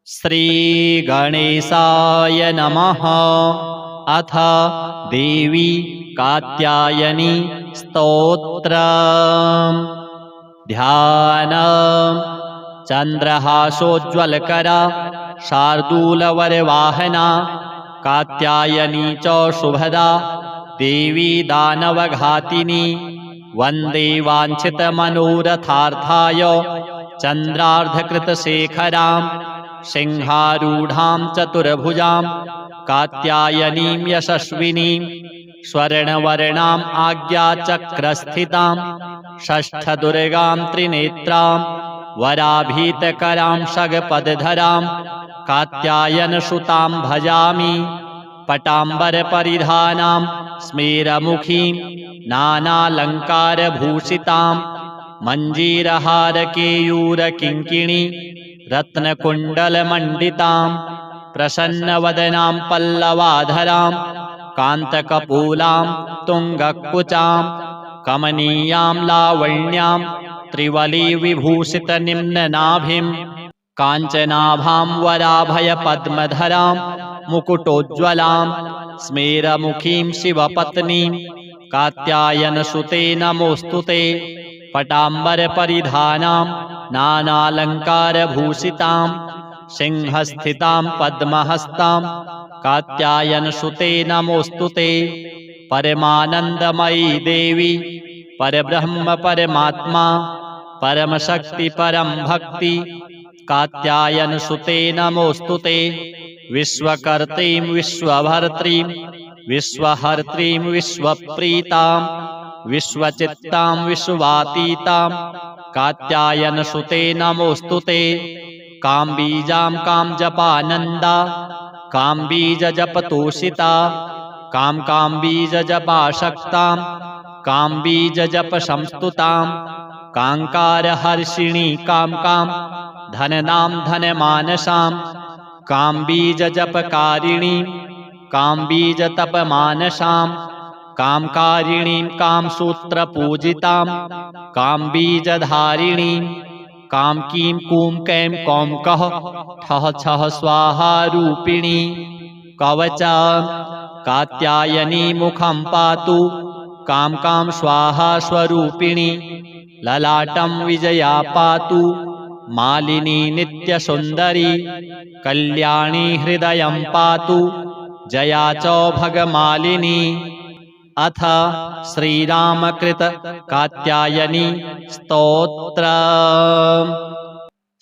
श्रीगणेशाय नमः। अथ देवी कात्यायनी स्तोत्रम्। ध्यानम्। चन्द्रहासोज्ज्वलकरा शार्दूलवरवाहना कात्यायनी च शुभदा देवी दानवघातिनी। वन्दे वाञ्छितमनोरथार्थाय चन्द्रार्धकृतशेखरां सिंहारूढां चतुर्भुजां कात्यायनीं यशस्विनीं स्वर्णवर्णाम् आज्ञाचक्रस्थितां षष्ठदुर्गां त्रिनेत्रां वराभीतकरां शगपदधरां कात्यायनसुतां भजामि। पटाम्बरपरिधानां स्मेरमुखीं नानालङ्कारभूषितां मञ्जीरहारकेयूरकिङ्किणी रत्नकुण्डलमण्डितां प्रसन्नवदनां पल्लवाधरां कान्तकपूलां तुङ्गकुचां कमनीयां लावण्यां त्रिवलीविभूषितनिम्ननाभिं काञ्चनाभां वराभयपद्मधरां मुकुटोज्ज्वलां स्मेरमुखीं शिवपत्नीं कात्यायनसुते नमोऽस्तुते। पटाम्बरपरिधानां नानालङ्कारभूषितां सिंहस्थितां पद्महस्तां कात्यायनसुते नमोऽस्तुते। परमानन्दमयी देवी परब्रह्म परमात्मा परमशक्ति परं भक्ति कात्यायनसुते नमोऽस्तुते। विश्वकर्त्रीं विश्वभर्त्रीं विश्वहर्त्रीं विश्वप्रीतां विश्वचित्तां विश्वातीतां कात्यायनसुते नमोऽस्तुते। काम्बीजां कामजपानन्दा काम्बीजजपतोषिता काम्बीजजपाशक्तां काम्बीजजपसंस्तुतां काङ्कारहर्षिणी कां धननां धनमानसां काम्बीजजपकारिणीं काम्बीजतपमानसां कामकारिणीं कामसूत्रपूजितां काम्बीजधारिणीं कामकीं कूं कैं कौं कः ठः छः स्वाहारूपिणी। कवचं कात्यायनी मुखं पातु कां स्वाहा स्वरूपिणी। ललाटं विजया पातु मालिनी नित्यसुन्दरी कल्याणी हृदयं पातु जया च भगमालिनी। अथ श्रीरामकृत कात्यायनी स्तोत्रम्।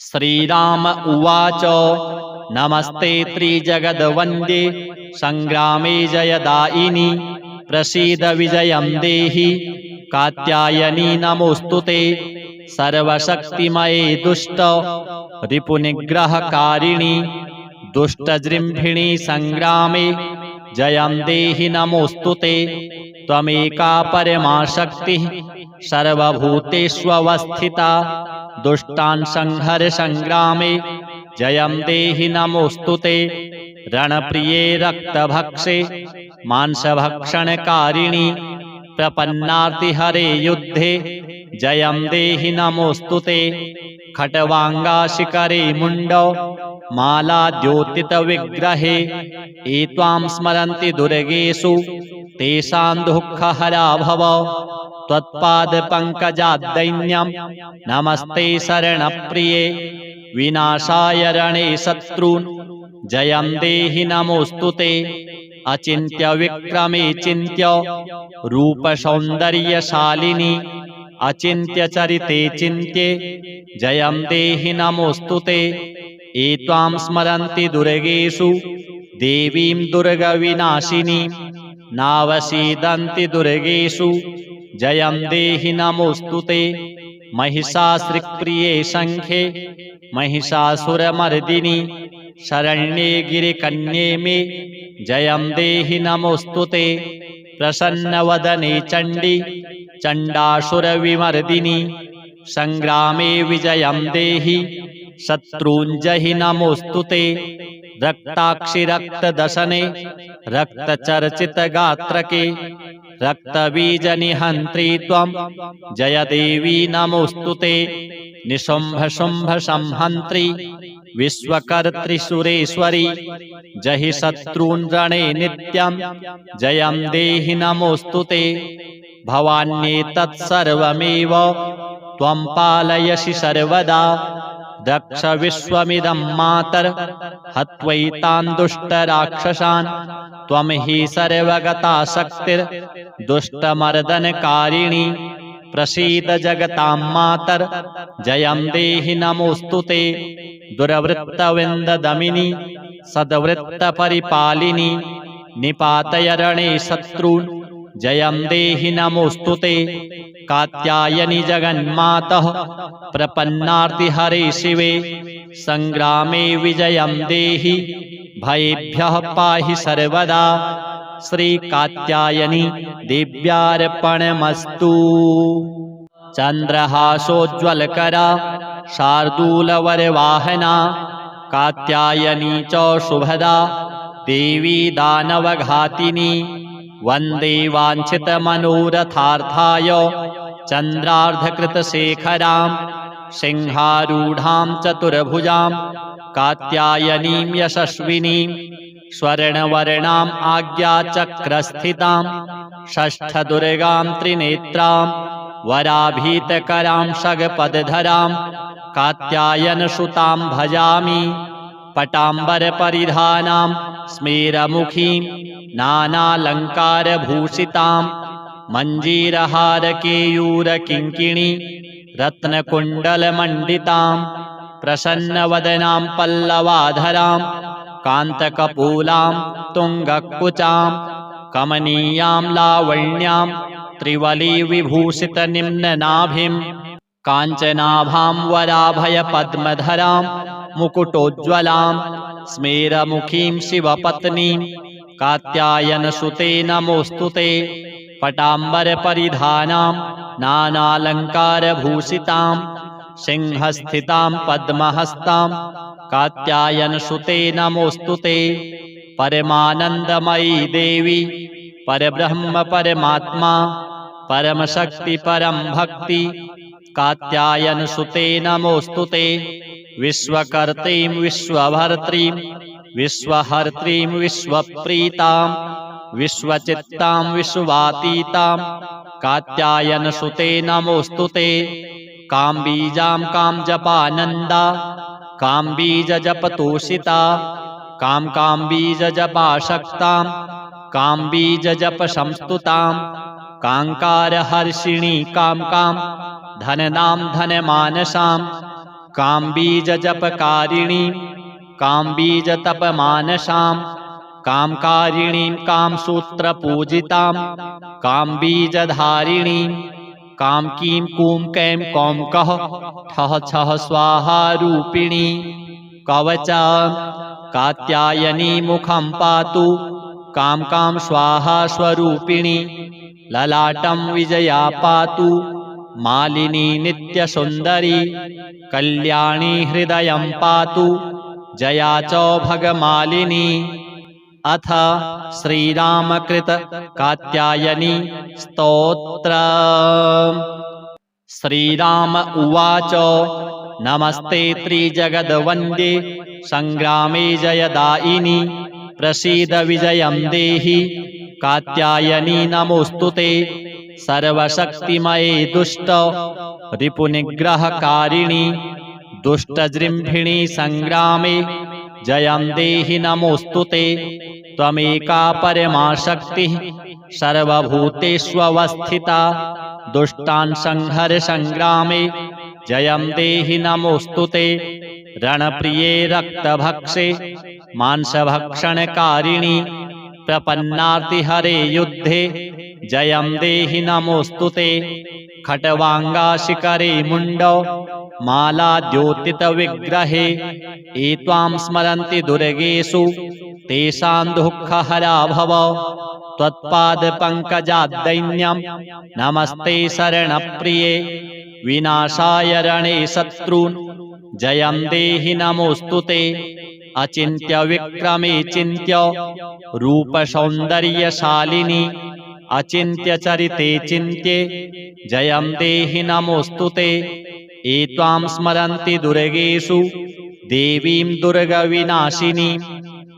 श्रीराम उवाच नमस्ते त्रिजगद्वन्द्ये संग्रामे जयदायिनी प्रसीद विजयं देहि कात्यायनी नमोऽस्तुते। सर्वशक्तिमये दुष्ट रिपुनिग्रहकारिणी दुष्टजृम्भिणी संग्रामे जयं देहि नमोऽस्तुते। त्वमेका परमा शक्तिः सर्वभूतेष्वस्थिता दुष्टान् संहर संग्रामे जयं देहि नमोऽस्तुते। रणप्रिये रक्तभक्षे मांसभक्षणकारिणी प्रपन्नार्तिहरे युद्धे जयं देहि नमोऽस्तुते। खट्वाङ्गाशिखरे मुण्डौ मालाद्योतितविग्रहे एत्वां स्मरन्ति दुर्गेषु तेषां दुःखहरा भव। त्वत्पादपङ्कजाद्दैन्यं नमस्ते शरणप्रिये विनाशाय रणे शत्रून् जयं देहि नमोऽस्तुते। अचिन्त्यविक्रमे चिन्त्य रूपसौन्दर्यशालिनी अचिन्त्यचरिते चिन्त्ये जयं देहि नमोऽस्तुते। एत्वां स्मरन्ति दुर्गेषु देवीं दुर्गविनाशिनीं नावसीदन्ति दुर्गेषु जयं देहि नमोऽस्तुते। महिषासुरप्रिये शङ्खे महिषासुरमर्दिनि शरण्ये गिरिकन्ये मे जयं देहि नमोऽस्तुते। प्रसन्नवदने चण्डी चण्डासुरविमर्दिनि संग्रामे विजयं देहि शत्रूञ्जहि नमोऽस्तुते। रक्ताक्षि रक्तदशने रक्तचर्चितगात्रके रक्तबीजनिहन्त्री त्वं जय देवी नमोऽस्तुते। निशुम्भ शुम्भ संहन्त्री विश्वकर्त्री सुरेश्वरी जहि शत्रून् रणे नित्यं जयं देहि नमोऽस्तुते भवान्येतत्सर्वमेव त्वं पालयसि सर्वदा दक्ष विश्वमिदं मातर हत्वैतान् दुष्टराक्षसान् त्वं हि सर्वगता शक्तिर्दुष्टमर्दनकारिणी प्रसीद जगतां मातर जयं देहि नमोऽस्तुते दुर्वृत्तविन्ददमिनी सद्वृत्तपरिपालिनी निपातय रणे शत्रून् जयं देहि नमोऽस्तुते कात्यायनि जगन्मातः प्रपन्नार्तिहरे शिवे संग्रामे विजयं देहि भयेभ्यः पाहि सर्वदा श्री कात्यायनी देव्यार्पणमस्तु। चंद्रहासोज्ज्वलकरा शार्दूलवरवाहना कात्यायनी च शुभदा देवी दानवघातिनी वन्दे वाञ्छितमनोरथार्थाय चन्द्रार्धकृतशेखरां सिंहारूढां चतुर्भुजां कात्यायनीं यशस्विनीं स्वर्णवर्णाम् आज्ञाचक्रस्थितां षष्ठदुर्गां त्रिनेत्रां वराभीतकरां शगपदधरां कात्यायनसुतां भजामि पटाम्बरपरिधानां स्मेरमुखीं नानालङ्कारभूषितां मञ्जीरहारकेयूरकिङ्किणी रत्नकुण्डलमण्डितां प्रसन्नवदनां पल्लवाधरां कान्तकपूलां तुङ्गकुचां कमनीयां लावण्यां त्रिवलीविभूषितनिम्ननाभिं काञ्चनाभां वराभयपद्मधरां मुकुटोज्ज्वलां स्मेरमुखीं शिवपत्नीं कात्यायनसुते नमोऽस्तुते पटाम्बरपरिधानां नानालङ्कारभूषितां सिंहस्थितां पद्महस्तां कात्यायनसुते नमोऽस्तुते परमानन्दमयी देवी परब्रह्म परमात्मा परमशक्ति परं भक्ति कात्यायनसुते नमोऽस्तुते विश्वकर्त्रीं विश्वभर्त्रीं विश्वहर्त्रीं विश्वप्रीतां विश्वचित्तां विश्वातीतां कात्यायनसुते नमोऽस्तुते काम्बीजां कामजपानन्दा काम्बीजजपतोषिता काम्बीजजपाशक्तां काम्बीजजपसंस्तुतां काङ्कारहर्षिणी कां धननां धनमानसां काम्बीजजपकारिणीं काम्बीजतपमानसां कामकारिणीं कामसूत्रपूजितां काम्बीजधारिणीं कामकीं कूं कैं कौं कः ठः छः स्वाहारूपिणी कवचा कात्यायनी मुखं पातु कां स्वाहा स्वरूपिणी ललाटं विजया पातु मालिनी नित्यसुन्दरी कल्याणी हृदयं पातु जया च भगमालिनी। अथ श्रीरामकृत कात्यायनी स्तोत्र। श्रीराम उवाच नमस्ते त्रिजगद्वन्द्ये संग्रामे जयदायिनी प्रसीद विजयं देहि कात्यायनी नमोऽस्तुते सर्वशक्तिमये दुष्ट रिपुनिग्रहकारिणी दुष्टजृम्भिणी संग्रामे जयं देहि नमोऽस्तुते त्वमेका परमा शक्तिः सर्वभूतेष्वस्थिता दुष्टान् संहर संग्रामे जयं देहि नमोऽस्तुते रणप्रिये रक्तभक्षे मांसभक्षणकारिणी प्रपन्नार्तिहरे युद्धे जयं देहि नमोऽस्तुते खट्वाङ्गाशिखरे मुण्डौ मालाद्योतितविग्रहे एत्वां स्मरन्ति दुर्गेषु तेषां दुःखहरा भव त्वत्पादपङ्कजाद्दैन्यं नमस्ते शरणप्रिये विनाशाय रणे शत्रून् जयं देहि नमोऽस्तुते अचिन्त्य विक्रमे चिन्त्य रूपसौन्दर्यशालिनी अचिन्त्य चरिते चिन्त्ये जयं देहि नमोऽस्तुते एत्वां स्मरन्ति दुर्गेषु देवीं दुर्गविनाशिनीं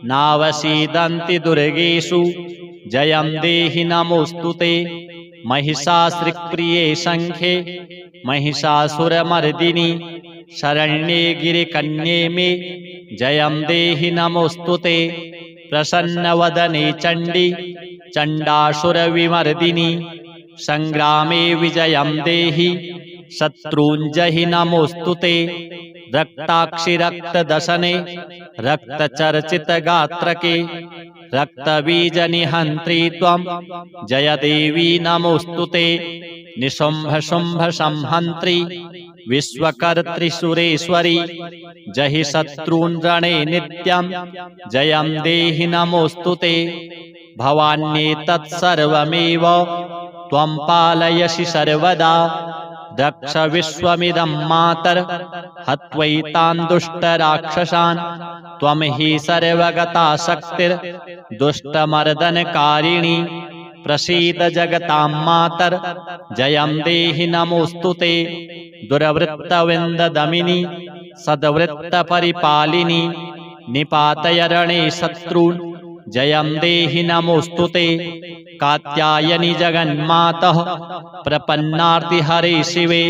नावसीदन्ति दुर्गेषु जयं देहि नमोऽस्तुते। महिषासुरप्रिये शङ्खे महिषासुरमर्दिनि शरण्ये गिरिकन्ये मे जयं देहि नमोऽस्तुते। प्रसन्नवदने चण्डी चण्डासुरविमर्दिनि संग्रामे विजयं देहि शत्रूञ्जहि नमोऽस्तुते। रक्ताक्षि रक्तदशने रक्तचर्चितगात्रके रक्तबीजनिहन्त्री त्वं जय देवी नमोऽस्तुते। निशुम्भशुम्भसंहन्त्री विश्वकर्त्री सुरेश्वरी जहि शत्रून् रणे नित्यं जयं देहि नमोऽस्तुते। भवान्येतत्सर्वमेव त्वं पालयसि सर्वदा दक्ष विश्वमिदं मातर हत्वैतान् दुष्टराक्षसान् त्वं हि सर्वगता शक्तिर्दुष्टमर्दनकारिणी। प्रसीद जगतां मातर जयं देहि नमोऽस्तुते। दुर्वृत्तविन्ददमिनी सद्वृत्तपरिपालिनी निपातय रणे शत्रून् जयं देहि नमोऽस्तुते। कात्यायनि जगन्मातः प्रपन्नार्तिहरे शिवे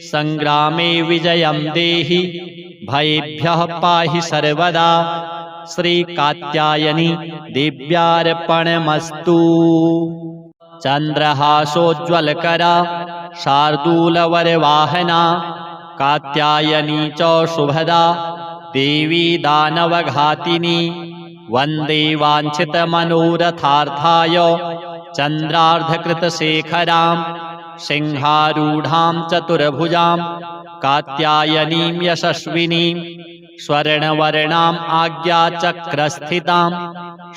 संग्रामे विजयं देहि भयेभ्यः पाहि सर्वदा। श्री कात्यायनी देव्यार्पणमस्तु। चन्द्रहासोज्ज्वलकरा शार्दूलवरवाहना कात्यायनी च शुभदा देवी दानवघातिनी। वन्दे वाञ्छितमनोरथार्थाय चन्द्रार्धकृतशेखरां सिंहारूढां चतुर्भुजां कात्यायनीं यशस्विनीं स्वर्णवर्णाम् आज्ञाचक्रस्थितां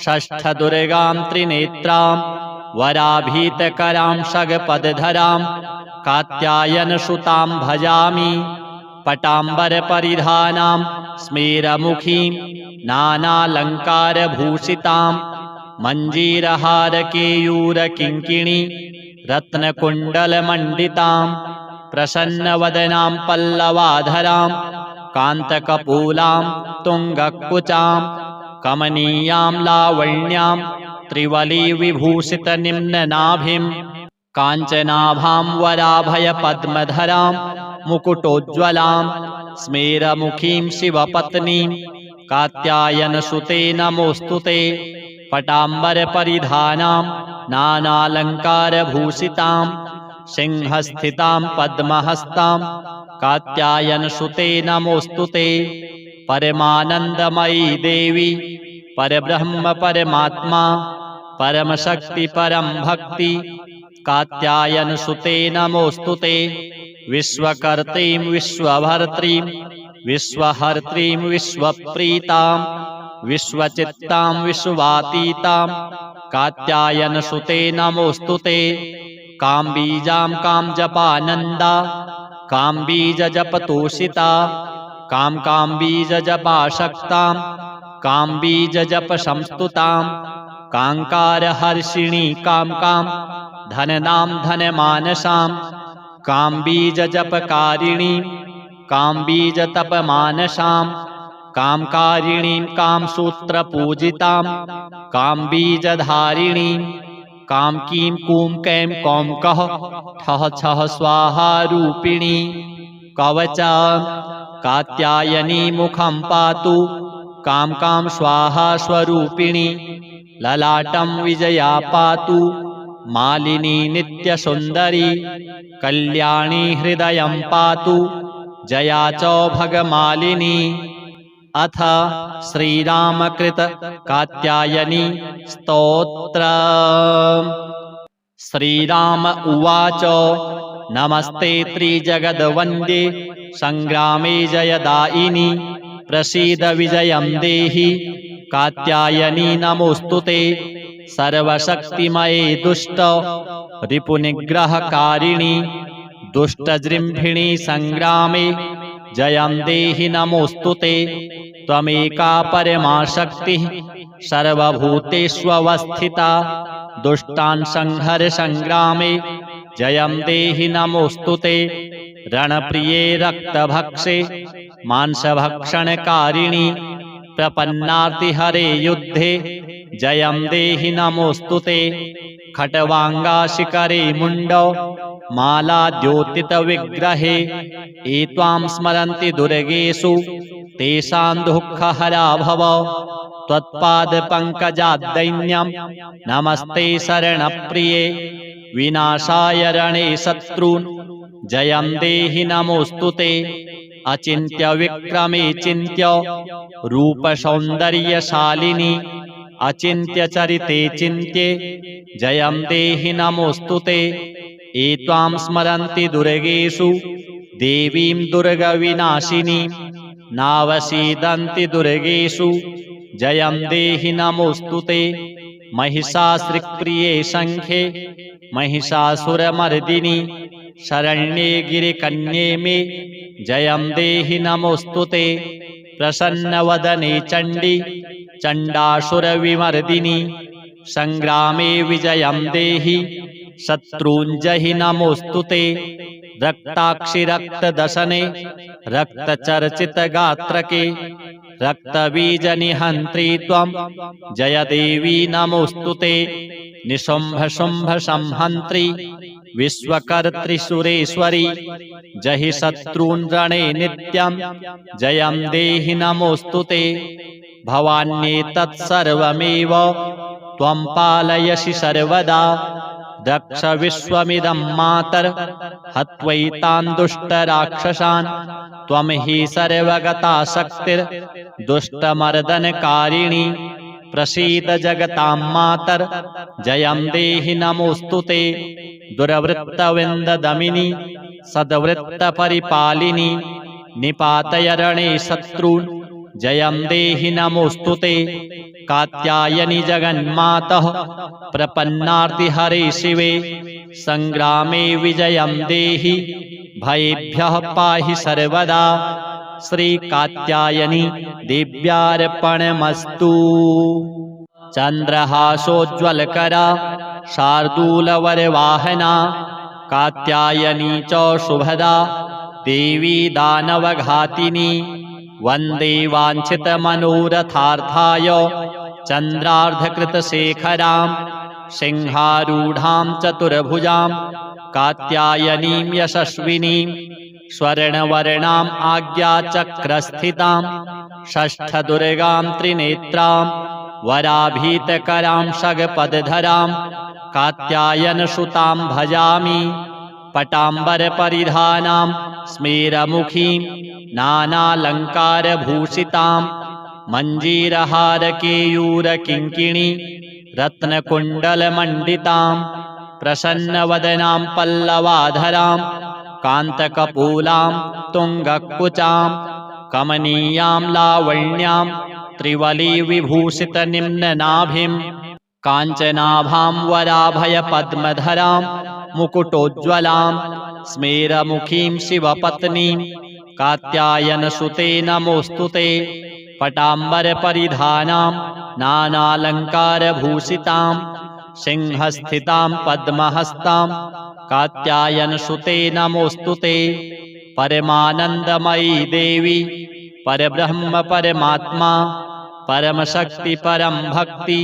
षष्ठदुर्गां त्रिनेत्रां वराभीतकरां शगपदधरां कात्यायनसुतां भजामि। पटाम्बरपरिधानां स्मेरमुखीं नानालङ्कारभूषितां मञ्जीरहारकेयूरकिङ्किणी रत्नकुण्डलमण्डितां प्रसन्नवदनां पल्लवाधरां कान्तकपूलां तुङ्गकुचां कमनीयां लावण्यां त्रिवलीविभूषितनिम्ननाभिं काञ्चनाभां वराभयपद्मधरां मुकुटोज्ज्वलां स्मेरमुखीं शिवपत्नीं कात्यायनसुते नमोऽस्तुते। पटाम्बरपरिधानां नानालङ्कारभूषितां सिंहस्थितां पद्महस्तां कात्यायनसुते नमोऽस्तुते। परमानन्दमयी देवी परब्रह्म परमात्मा परमशक्ति परं भक्ति कात्यायनसुते नमोऽस्तुते। विश्वकर्त्रीं विश्वभर्त्रीं विश्वहर्त्रीं विश्वप्रीतां विश्वचित्तां विश्वातीतां कात्यायनसुते नमोऽस्तुते। काम्बीजां कामजपानन्दा काम्बीजजपतोषिता काम्बीजजपाशक्तां काम्बीजजपसंस्तुतां काङ्कारहर्षिणी कां धननां धनमानसां काम्बीजजपकारिणीं काम्बीजतपमानसां कामकारिणीं कामसूत्रपूजितां काम्बीजधारिणीं कामकीं कूं कैं कौं कः ठः छः स्वाहारूपिणी। कवचा कात्यायनी मुखं पातु कां स्वाहा स्वरूपिणी। ललाटं विजया पातु मालिनी नित्यसुन्दरी। कल्याणी हृदयं पातु जया च भगमालिनी। अथ श्रीरामकृत कात्यायनी स्तोत्र। श्रीराम उवाच नमस्ते त्रिजगद्वन्द्ये संग्रामे जयदायिनी प्रसीद विजयं देहि कात्यायनी नमोऽस्तुते। सर्वशक्तिमये दुष्ट रिपुनिग्रहकारिणी दुष्टजृम्भिणी संग्रामे जयं देहि नमोऽस्तुते। त्वमेका परमा शक्तिः सर्वभूतेष्वस्थिता दुष्टान् संहर संग्रामे जयं देहि नमोऽस्तुते। रणप्रिये रक्तभक्षे मांसभक्षणकारिणी प्रपन्नार्तिहरे युद्धे जयं देहि नमोऽस्तुते। खट्वांगा शिखरे मुंडो मालाद्योतितविग्रहे एत्वां स्मरन्ति दुर्गेषु तेषां दुःखहरा भव। त्वत्पादपङ्कजाद्दैन्यं नमस्ते शरणप्रिये विनाशाय रणे शत्रून् जयं देहि नमोऽस्तुते। अचिन्त्य विक्रमे चिन्त्य रूपसौन्दर्यशालिनी अचिन्त्य चरिते चिन्त्ये जयं देहि नमोऽस्तुते। एत्वां स्मरन्ति दुर्गेषु देवीं दुर्गविनाशिनीं नावसीदन्ति दुर्गेषु जयं देहि नमोऽस्तुते। महिषासुरप्रिये शङ्खे महिषासुरमर्दिनि शरण्ये गिरिकन्ये मे जयं देहि नमोऽस्तुते। प्रसन्नवदने चण्डी चण्डासुरविमर्दिनि संग्रामे विजयं देहि शत्रूञ्जहि नमोऽस्तुते। रक्ताक्षि रक्तदशने रक्तचर्चितगात्रके रक्तबीजनिहन्त्री त्वं जय देवी नमोऽस्तुते। निशुम्भशुम्भसंहन्त्री विश्वकर्त्री सुरेश्वरी जहि शत्रून् रणे नित्यं जयं देहि नमोऽस्तुते। भवान्येतत्सर्वमेव त्वं पालयसि सर्वदा दक्ष विश्वमिदं मातर हत्वैतान् दुष्टराक्षसान् त्वं हि सर्वगता शक्तिर्दुष्टमर्दनकारिणी। प्रसीद जगतां मातर जयं देहि नमोऽस्तुते। दुर्वृत्तविन्ददमिनी सद्वृत्तपरिपालिनी निपातय रणे शत्रून् जयं देहि नमोऽस्तुते। कात्यायनि जगन्मातः प्रपन्नार्तिहरे शिवे संग्रामे विजयं देहि भयेभ्यः पाहि सर्वदा। श्री कात्यायनी देव्यार्पणमस्तु। चन्द्रहासोज्ज्वलकरा शार्दूलवरवाहना कात्यायनी च शुभदा देवी दानवघातिनी। वन्दे वाञ्छितमनोरथार्थाय चन्द्रार्धकृतशेखरां सिंहारूढां चतुर्भुजां कात्यायनीं यशस्विनीं स्वर्णवर्णाम् आज्ञाचक्रस्थितां षष्ठदुर्गां त्रिनेत्रां वराभीतकरां शगपदधरां कात्यायनसुतां भजामि। पटाम्बरपरिधानां स्मेरमुखीं नानालङ्कारभूषितां मञ्जीरहारकेयूरकिङ्किणी रत्नकुण्डलमण्डितां प्रसन्नवदनां पल्लवाधरां कान्तकपूलां तुङ्गकुचां कमनीयां लावण्यां त्रिवलीविभूषितनिम्ननाभिं काञ्चनाभां वराभयपद्मधरां मुकुटोज्ज्वलां स्मेरमुखीं शिवपत्नीं कात्यायनसुते नमोऽस्तुते। पटाम्बरपरिधानां नानालङ्कारभूषितां सिंहस्थितां पद्महस्तां कात्यायनसुते नमोऽस्तुते। परमानन्दमयी देवी परब्रह्म परमात्मा परमशक्ति परं भक्ति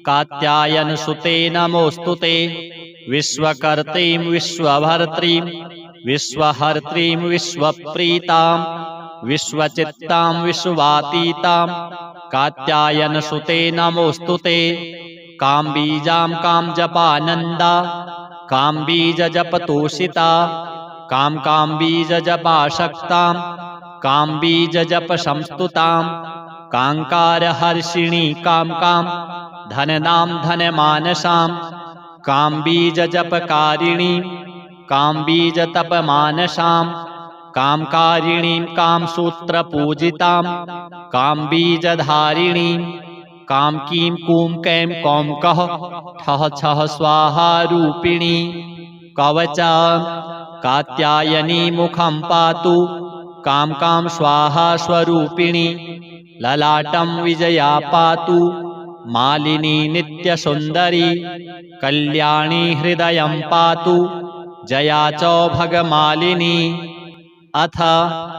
कात्यायनसुते नमोऽस्तुते। विश्वकर्त्रीं विश्वभर्त्रीं विश्वहर्त्रीं विश्वप्रीतां विश्वचित्तां विश्वातीतां कात्यायनसुते नमोऽस्तुते। काम्बीजां कामजपानन्दा काम्बीजजपतोषिता काम्बीजजपाशक्तां काम्बीजजपसंस्तुतां काङ्कारहर्षिणी कां धननां धनमानसां काम्बीजजपकारिणीं काम्बीजतपमानसां कामकारिणीं कामसूत्रपूजितां काम्बीजधारिणीं कामकीं कूं कैं कौं कः ठः छः स्वाहारूपिणी। कवचा कात्यायनी मुखं पातु कां स्वाहा स्वरूपिणी। ललाटं विजया पातु मालिनी नित्यसुन्दरी। कल्याणी हृदयं पातु जया च भगमालिनी। अथ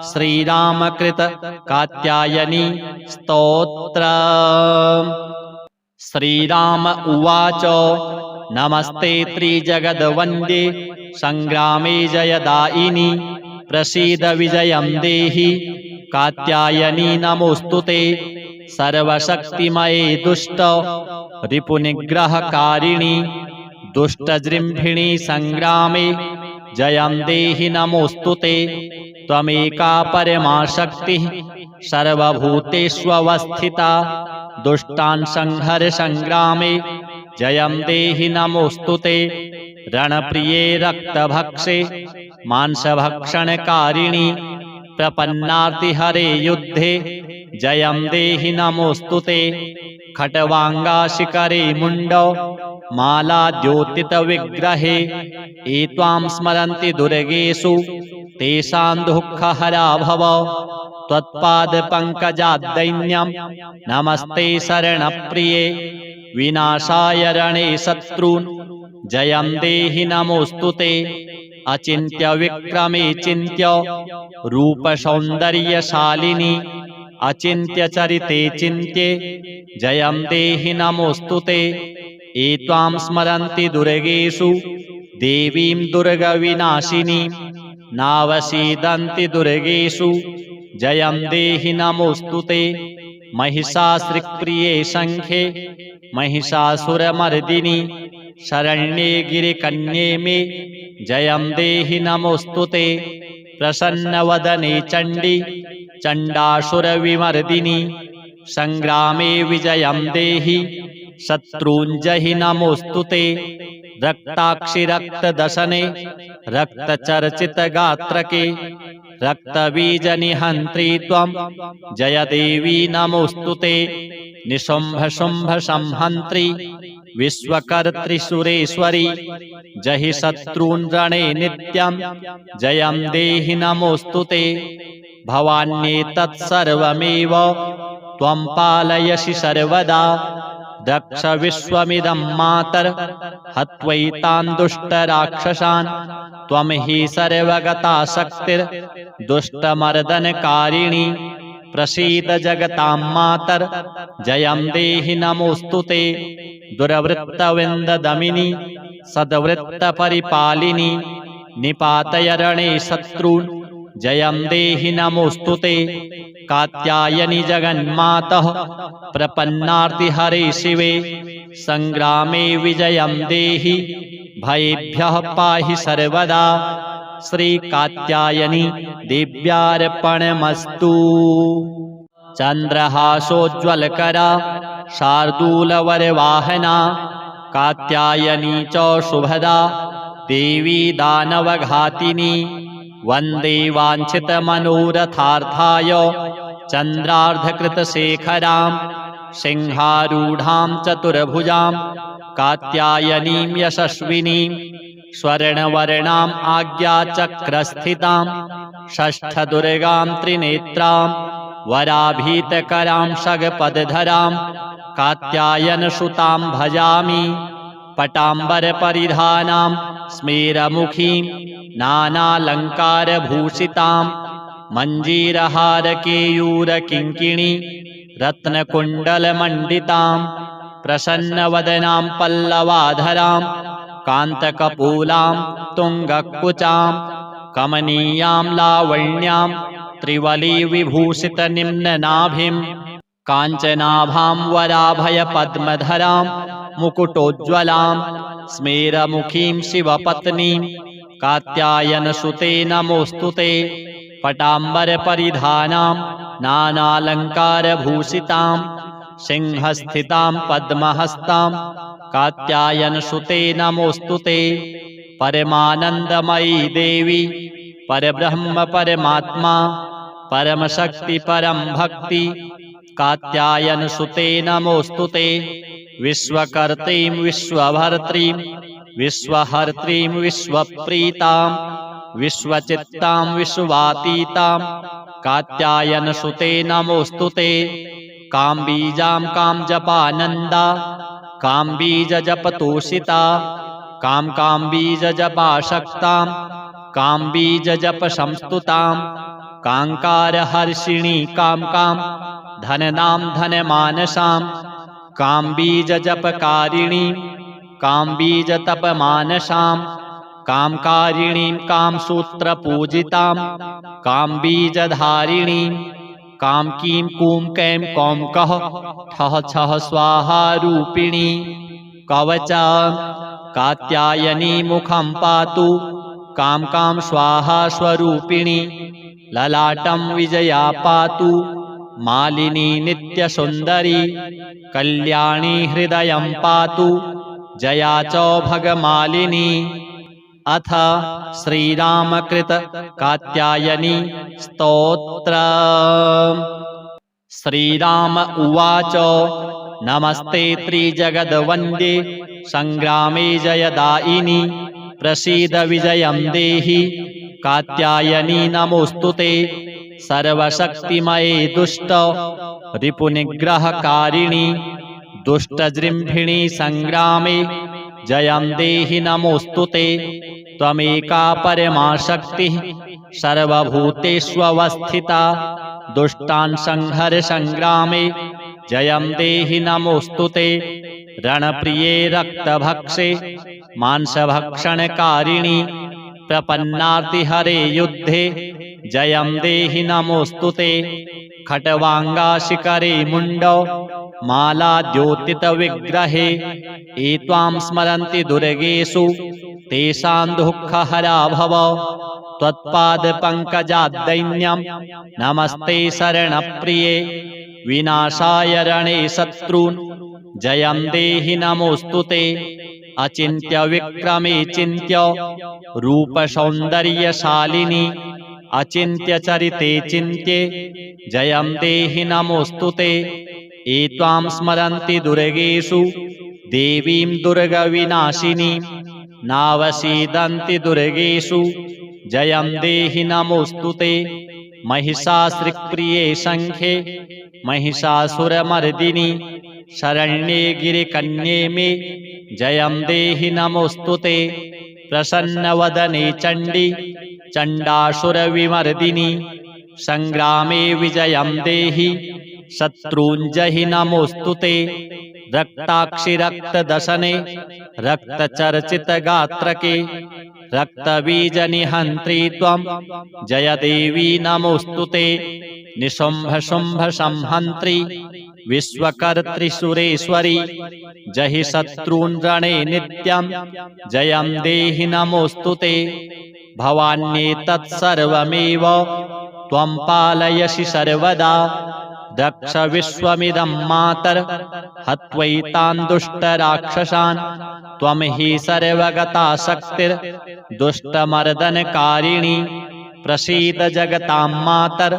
श्रीरामकृत कात्यायनी स्तोत्र। श्रीराम उवाच नमस्ते त्रिजगद्वन्द्ये संग्रामे जयदायिनि प्रसीद विजयं देहि कात्यायनी नमोस्तुते सर्वशक्तिमये दुष्ट रिपुनिग्रहकारिणि दुष्टजृम्भिणी संग्रामे जयं देहि नमोस्तुते त्वमेका परमा शक्तिः सर्वभूतेष्वस्थिता दुष्टान् संहर संग्रामे जयं देहि नमोस्तुते रणप्रिये रक्तभक्षे मांसभक्षणकारिणि प्रपन्नार्तिहरे युद्धे जयं देहि नमोस्तुते खट्वांगाशिखरे मुण्डौ मालाद्योतितविग्रहे ये त्वां स्मरन्ति दुर्गेषु तेषां दुःखहरा भव त्वत्पादपङ्कजाद्दैन्यं नमस्ते शरणप्रिये विनाशाय रणे शत्रून् जयं देहि नमोस्तुते अचिन्त्य विक्रमे चिन्त्य रूपसौन्दर्यशालिनि अचिन्त्य चरिते चिन्त्ये जयं देहि नमोस्तुते ये त्वां स्मरन्ति दुर्गेषु देवीं दुर्गविनाशिनीं नावसीदन्ति दुर्गेषु जयं देहि नमोस्तुते महिषासुरप्रिये शङ्खे महिषासुरमर्दिनि शरण्ये गिरिकन्ये मे जयं देहि नमोस्तुते प्रसन्नवदने चण्डी चण्डासुरविमर्दिनि संग्रामे विजयं देहि शत्रूञ्जहि नमोस्तुते रक्ताक्षि रक्तदशने रक्तचर्चितगात्रके रक्तबीजनिहन्त्री त्वं जय देवी नमोस्तुते निशुम्भशुम्भसंहन्त्री विश्वकर्त्री सुरेश्वरी जहि शत्रून् रणे नित्यं जयं देहि नमोस्तुते भवान्येतत्सर्वमेव त्वं पालयसि सर्वदा दक्ष विश्वमिदं मातर हत्वैतान् दुष्टराक्षसान् त्वं हि सर्वगता शक्तिर्दुष्टमर्दनकारिणी प्रसीद जगतां मातर जयं देहि नमोस्तुते दुर्वृत्तविन्ददमिनि सद्वृत्तपरिपालिनि निपातय रणे शत्रून् जयं देहि नमोस्तुते कात्यायनि जगन्मातः प्रपन्नार्तिहरे शिवे संग्रामे विजयं देहि भयेभ्यः पाहि सर्वदा श्रीकात्यायनी देव्यार्पणमस्तु। चन्द्रहासोज्ज्वलकरा शार्दूलवरवाहना कात्यायनी च शुभदा देवी दानवघातिनी वन्दे वाञ्छितमनोरथार्थाय चन्द्रार्धकृतशेखरां सिंहारूढां चतुर्भुजां कात्यायनीं यशस्विनीं स्वर्णवर्णाम् आज्ञाचक्रस्थितां षष्ठदुर्गां त्रिनेत्रां वराभीतकरां शगपदधरां कात्यायनसुतां भजामि पटाम्बरपरिधानां स्मेरमुखीं नानालङ्कारभूषितां मञ्जीरहारकेयूरकिङ्किणी रत्नकुण्डलमण्डितां प्रसन्नवदनां पल्लवाधरां कान्तकपूलां तुङ्गकुचां कमनीयां लावण्यां त्रिवलीविभूषितनिम्ननाभिं काञ्चनाभां वराभयपद्मधरां मुकुटोज्ज्वलां स्मेरमुखीं शिवपत्नीं कात्यायनसुते नमोस्तुते पटाम्बरपरिधानां नानालङ्कारभूषितां सिंहस्थितां पद्महस्तां कात्यायनसुते नमोस्तुते परमानन्दमयी देवी परब्रह्म परमात्मा परमशक्ति परं भक्ति कात्यायनसुते नमोस्तुते विश्वकर्त्रीं विश्वभर्त्रीं विश्वहर्त्रीं विश्वप्रीतां विश्वचित्तां विश्वातीतां कात्यायनसुते नमोस्तुते काम्बीजां कामजपानन्दा काम्बीजजपतोषिता काम्बीजजपाशक्तां काम्बीजजप संस्तुतां काङ्कारहर्षिणी कां कां धननां धनमानसां काम्बीजजपकारिणीं काम्बीजतपमानसां कामकारिणीं कामसूत्रपूजितां काम्बीजधारिणीं कामकीं कूं कैं कौं कः ठः छः स्वाहा रूपिणी कवचा कात्यायनी मुखं पातु कां कां स्वाहा स्वरूपिणी ललाटं विजया पातु मालिनी नित्यसुन्दरी कल्याणी हृदयं पातु जया च भगमालिनी। अथ श्रीरामकृत कात्यायनी स्तोत्र। श्रीराम उवाच नमस्ते त्रिजगद्वन्द्ये संग्रामे जयदायिनी प्रसीद विजयं देहि कात्यायनी नमोस्तुते सर्वशक्तिमये दुष्ट रिपुनिग्रहकारिणी दुष्टजृम्भिणी संग्रामे जयं देहि नमोस्तुते त्वमेका परमा शक्तिः सर्वभूतेष्वस्थिता दुष्टान् संहर संग्रामे जयं देहि नमोस्तुते रणप्रिये रक्तभक्षे मांसभक्षणकारिणी प्रपन्नार्तिहरे युद्धे जयं देहि नमोस्तुते खट्वांगा शिखरे मुंडो मालाद्योतितविग्रहे एत्वां स्मरन्ति दुर्गेषु तेषां दुःखहरा भव त्वत्पादपङ्कजाद्दैन्यं नमस्ते शरणप्रिये विनाशाय रणे शत्रून् जयं देहि नमोस्तुते अचिन्त्य विक्रमे चिन्त्य रूपसौन्दर्यशालिनी अचिन्त्य चरिते चिन्त्ये जयं देहि नमोस्तुते एत्वां स्मरन्ति दुर्गेषु देवीं दुर्गविनाशिनीं नावसीदन्ति दुर्गेषु जयं देहि नमोस्तुते महिषासुरप्रिये शङ्खे महिषासुरमर्दिनी शरण्ये गिरिकन्ये मे जयं देहि नमोस्तुते प्रसन्नवदने चण्डी चण्डासुरविमर्दिनी संग्रामे विजयं देहि शत्रूञ्जहि नमोस्तुते रक्ताक्षि रक्तदशने रक्तचर्चितगात्रके रक्तबीजनिहन्त्री त्वं जय देवी नमोस्तुते निशुम्भ शुम्भ संहन्त्री विश्वकर्त्री सुरेश्वरी जहि शत्रून् रणे नित्यं जयं देहि नमोस्तुते भवान्येतत्सर्वमेव त्वं पालयसि सर्वदा दक्ष विश्वमिदं मातर हत्वैतान् दुष्टराक्षसान् त्वं हि सर्वगता शक्तिर्दुष्टमर्दनकारिणी प्रसीद जगतां मातर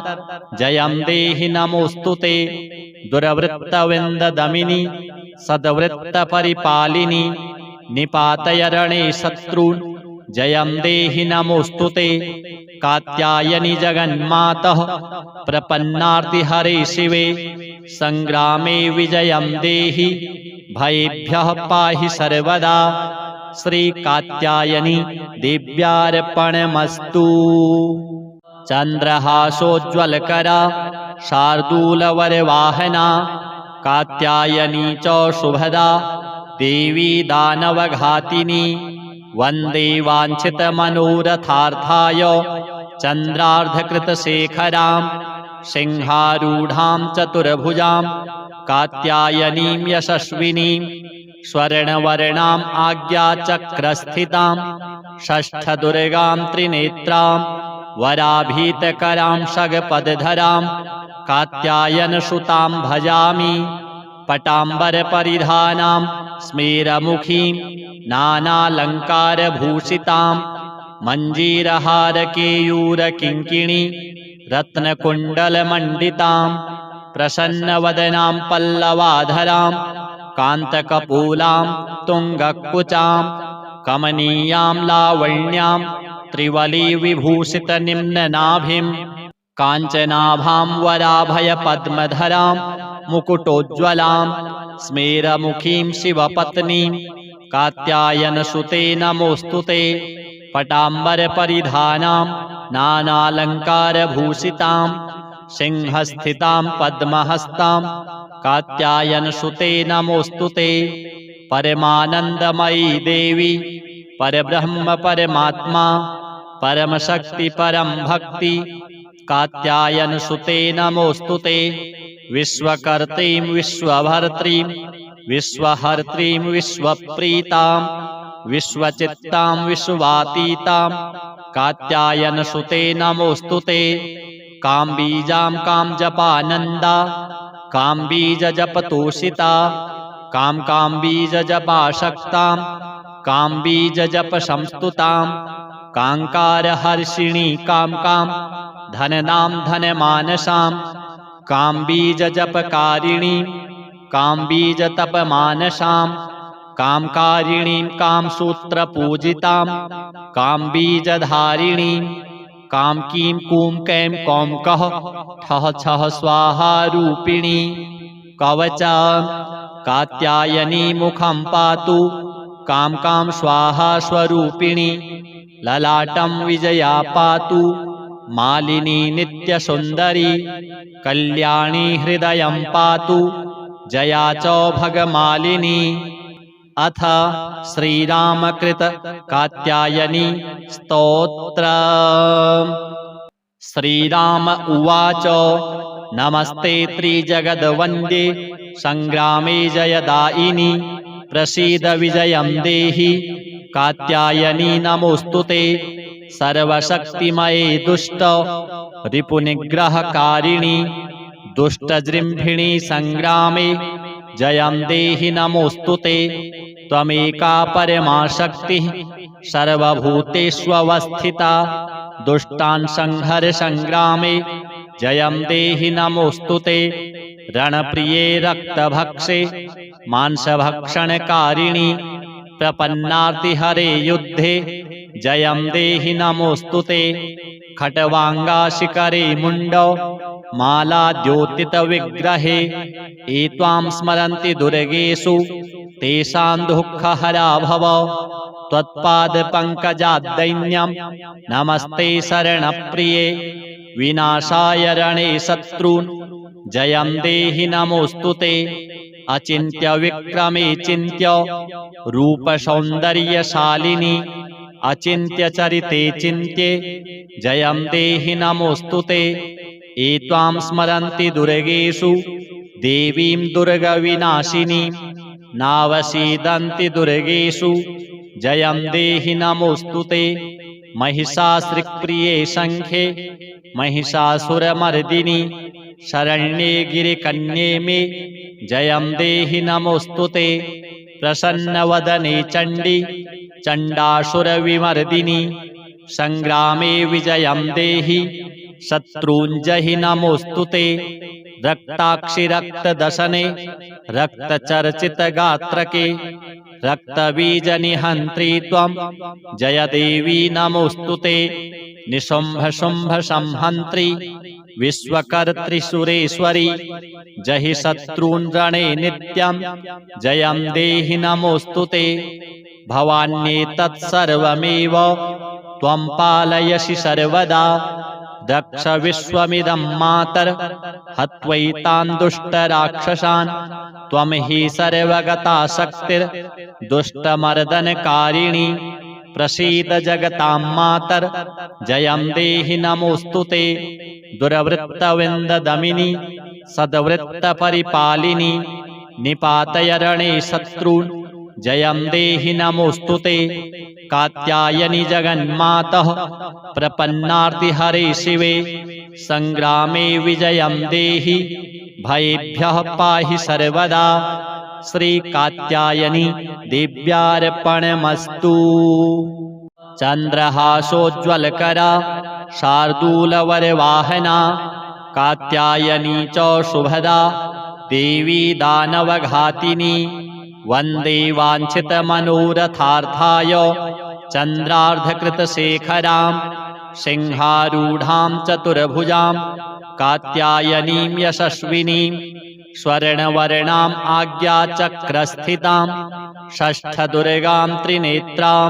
जयं देहि नमोस्तुते दुर्वृत्तविन्ददमिनी सद्वृत्तपरिपालिनी निपातय रणे शत्रून् जयं देहि नमोस्तुते कात्यायनि जगन्मातः प्रपन्नार्तिहरे शिवे संग्रामे विजयं देहि भयेभ्यः पाहि सर्वदा श्रीकात्यायनी देव्यार्पणमस्तु। चन्द्रहासोज्ज्वलकरा शार्दूलवरवाहना कात्यायनी च शुभदा देवी दानवघातिनी वन्दे वाञ्छितमनोरथार्थाय चन्द्रार्धकृतशेखरां सिंहारूढां चतुर्भुजां कात्यायनीं यशस्विनीं स्वर्णवर्णाम् आज्ञाचक्रस्थितां षष्ठदुर्गां त्रिनेत्रां वराभीतकरां शगपदधरां कात्यायनसुतां भजामि पटाम्बरपरिधानां स्मेरमुखीं नानालङ्कारभूषितां मञ्जीरहारकेयूरकिङ्किणी रत्नकुण्डलमण्डितां प्रसन्नवदनां पल्लवाधरां कान्तकपूलां तुङ्गकुचां कमनीयां लावण्यां त्रिवलीविभूषितनिम्ननाभिं काञ्चनाभां वराभयपद्मधरां मुकुटोज्ज्वलां स्मेरमुखीं शिवपत्नीं कात्यायनसुते नमोस्तुते पटाम्बरपरिधानां नानालङ्कारभूषितां सिंहस्थितां पद्महस्तां कात्यायनसुते नमोऽस्तुते। परमानन्दमयी देवी परब्रह्म परमात्मा परमशक्ति परम भक्ति कात्यायनसुते नमोऽस्तुते। विश्वकर्त्रीं विश्वभर्त्रीं विश्वहर्त्रीं विश्वप्रीतां विश्वचित्तां विश्वातीतां कात्यायनसुते नमोऽस्तुते। काम्बीजां कामजपानन्दा काम्बीजजपतोषिता काम्बीजजपाशक्तां काम्बीजजपसंस्तुतां काङ्कारहर्षिणी कां धननां धनमानसां काम्बीजजपकारिणीं काम्बीजतपमानसां कामकारिणीं कामसूत्रपूजितां काम्बीजधारिणीं कामकीं कूं कैं कौं कः ठः छः स्वाहा रूपिणी। कवचां कात्यायनी मुखं पातु कां स्वाहा स्वरूपिणी। ललाटं विजया पातु मालिनी नित्यसुन्दरी। कल्याणी हृदयं पातु जया च भगमालिनी। अथ श्रीरामकृत कात्यायनी स्तोत्रम्। श्रीराम उवाच नमस्ते त्रिजगद्वन्द्ये संग्रामे जयदायिनी प्रसीद विजयं देहि कात्यायनी नमोऽस्तुते। सर्वशक्तिमये दुष्ट रिपुनिग्रहकारिणी दुष्टजृम्भिणी संग्रामे जयं देहि नमोऽस्तुते। त्वमेका परमा शक्तिः सर्वभूतेष्वस्थिता दुष्टान् संहर संग्रामे जयं देहि नमोऽस्तुते। रणप्रिये रक्तभक्षे मांसभक्षणकारिणी प्रपन्नार्तिहरे युद्धे जयं देहि नमोऽस्तुते। खट्वाङ्गाशिखरे मुण्डौ मालाद्योतितविग्रहे ये त्वां स्मरन्ति दुर्गेषु तेषां दुःखहरा भव। त्वत्पादपङ्कजाद्दैन्यं नमस्ते शरणप्रिये विनाशाय रणे शत्रून् जयं देहि नमोऽस्तुते। अचिन्त्य विक्रमे चिन्त्य रूपसौन्दर्यशालिनी अचिन्त्य चरिते चिन्त्ये जयं देहि नमोऽस्तुते। ये त्वां स्मरन्ति दुर्गेषु देवीं दुर्गविनाशिनीं नावसीदन्ति दुर्गेषु जयं देहि नमोऽस्तुते। महिषासुरप्रिये शङ्खे महिषासुरमर्दिनि शरण्ये गिरिकन्ये मे जयं देहि नमोऽस्तुते। प्रसन्नवदने चण्डी चण्डासुरविमर्दिनि संग्रामे विजयं देहि शत्रूञ्जहि नमोऽस्तुते। रक्ताक्षि रक्तदशने रक्तचर्चितगात्रके रक्तबीजनिहन्त्री त्वं जय देवी नमोऽस्तुते। निशुम्भशुम्भसंहन्त्री विश्वकर्त्री सुरेश्वरी जहि शत्रून् रणे नित्यं जयं देहि नमोऽस्तुते। भवान्येतत्सर्वमेव त्वं पालयसि सर्वदा दक्ष विश्वमिदं मातर हत्वैतान् दुष्टराक्षसान् त्वं हि सर्वगता शक्तिर्दुष्टमर्दनकारिणी प्रसीद जगतां मातर जयं देहि नमोऽस्तुते। दुर्वृत्तविन्ददमिनी सद्वृत्तपरिपालिनी निपातय रणे शत्रून् जयं देहि नमोऽस्तुते। कात्यायनि जगन्मातः प्रपन्नार्तिहरे शिवे संग्रामे विजयं देहि भयेभ्यः पाहि सर्वदा। श्रीकात्यायनी देव्यार्पणमस्तु। चन्द्रहासोज्ज्वलकरा शार्दूलवरवाहना कात्यायनी च शुभदा देवी दानवघातिनी वन्दे वाञ्छितमनोरथार्थाय चन्द्रार्धकृतशेखरां सिंहारूढां चतुर्भुजां कात्यायनीं यशस्विनीं स्वर्णवर्णाम् आज्ञाचक्रस्थितां षष्ठदुर्गां त्रिनेत्रां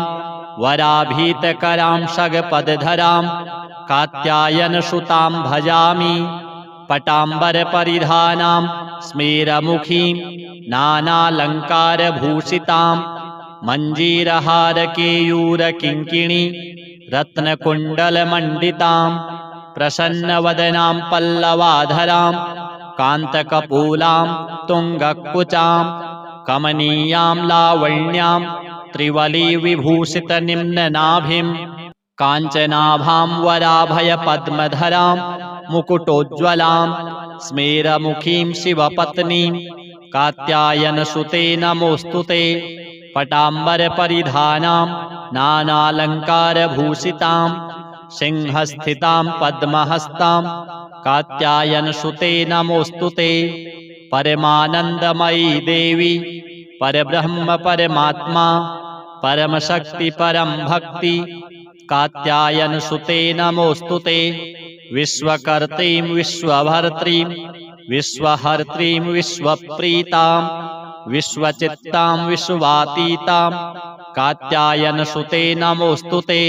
वराभीतकरां शगपदधरां कात्यायनसुतां भजामि। पटाम्बरपरिधानां स्मेरमुखीं नानालङ्कारभूषितां मञ्जीरहारकेयूरकिङ्किणी रत्नकुण्डलमण्डितां प्रसन्नवदनां पल्लवाधरां कान्तकपूलां तुङ्गकुचां कमनीयां लावण्यां त्रिवलीविभूषितनिम्ननाभिं काञ्चनाभां वराभयपद्मधरां मुकुटोज्ज्वलां स्मेरमुखीं शिवपत्नीं कात्यायनसुते नमोऽस्तुते। पटाम्बरपरिधानां नानालङ्कारभूषितां सिंहस्थितां पद्महस्तां कात्यायनसुते नमोऽस्तुते। परमानन्दमयी देवी परब्रह्म परमात्मा परमशक्ति परं भक्ति कात्यायनसुते नमोऽस्तुते। विश्वकर्त्रीं विश्वभर्त्रीं विश्वहर्त्रीं विश्वप्रीतां विश्वचित्तां विश्वातीतां कात्यायनसुते नमोऽस्तुते।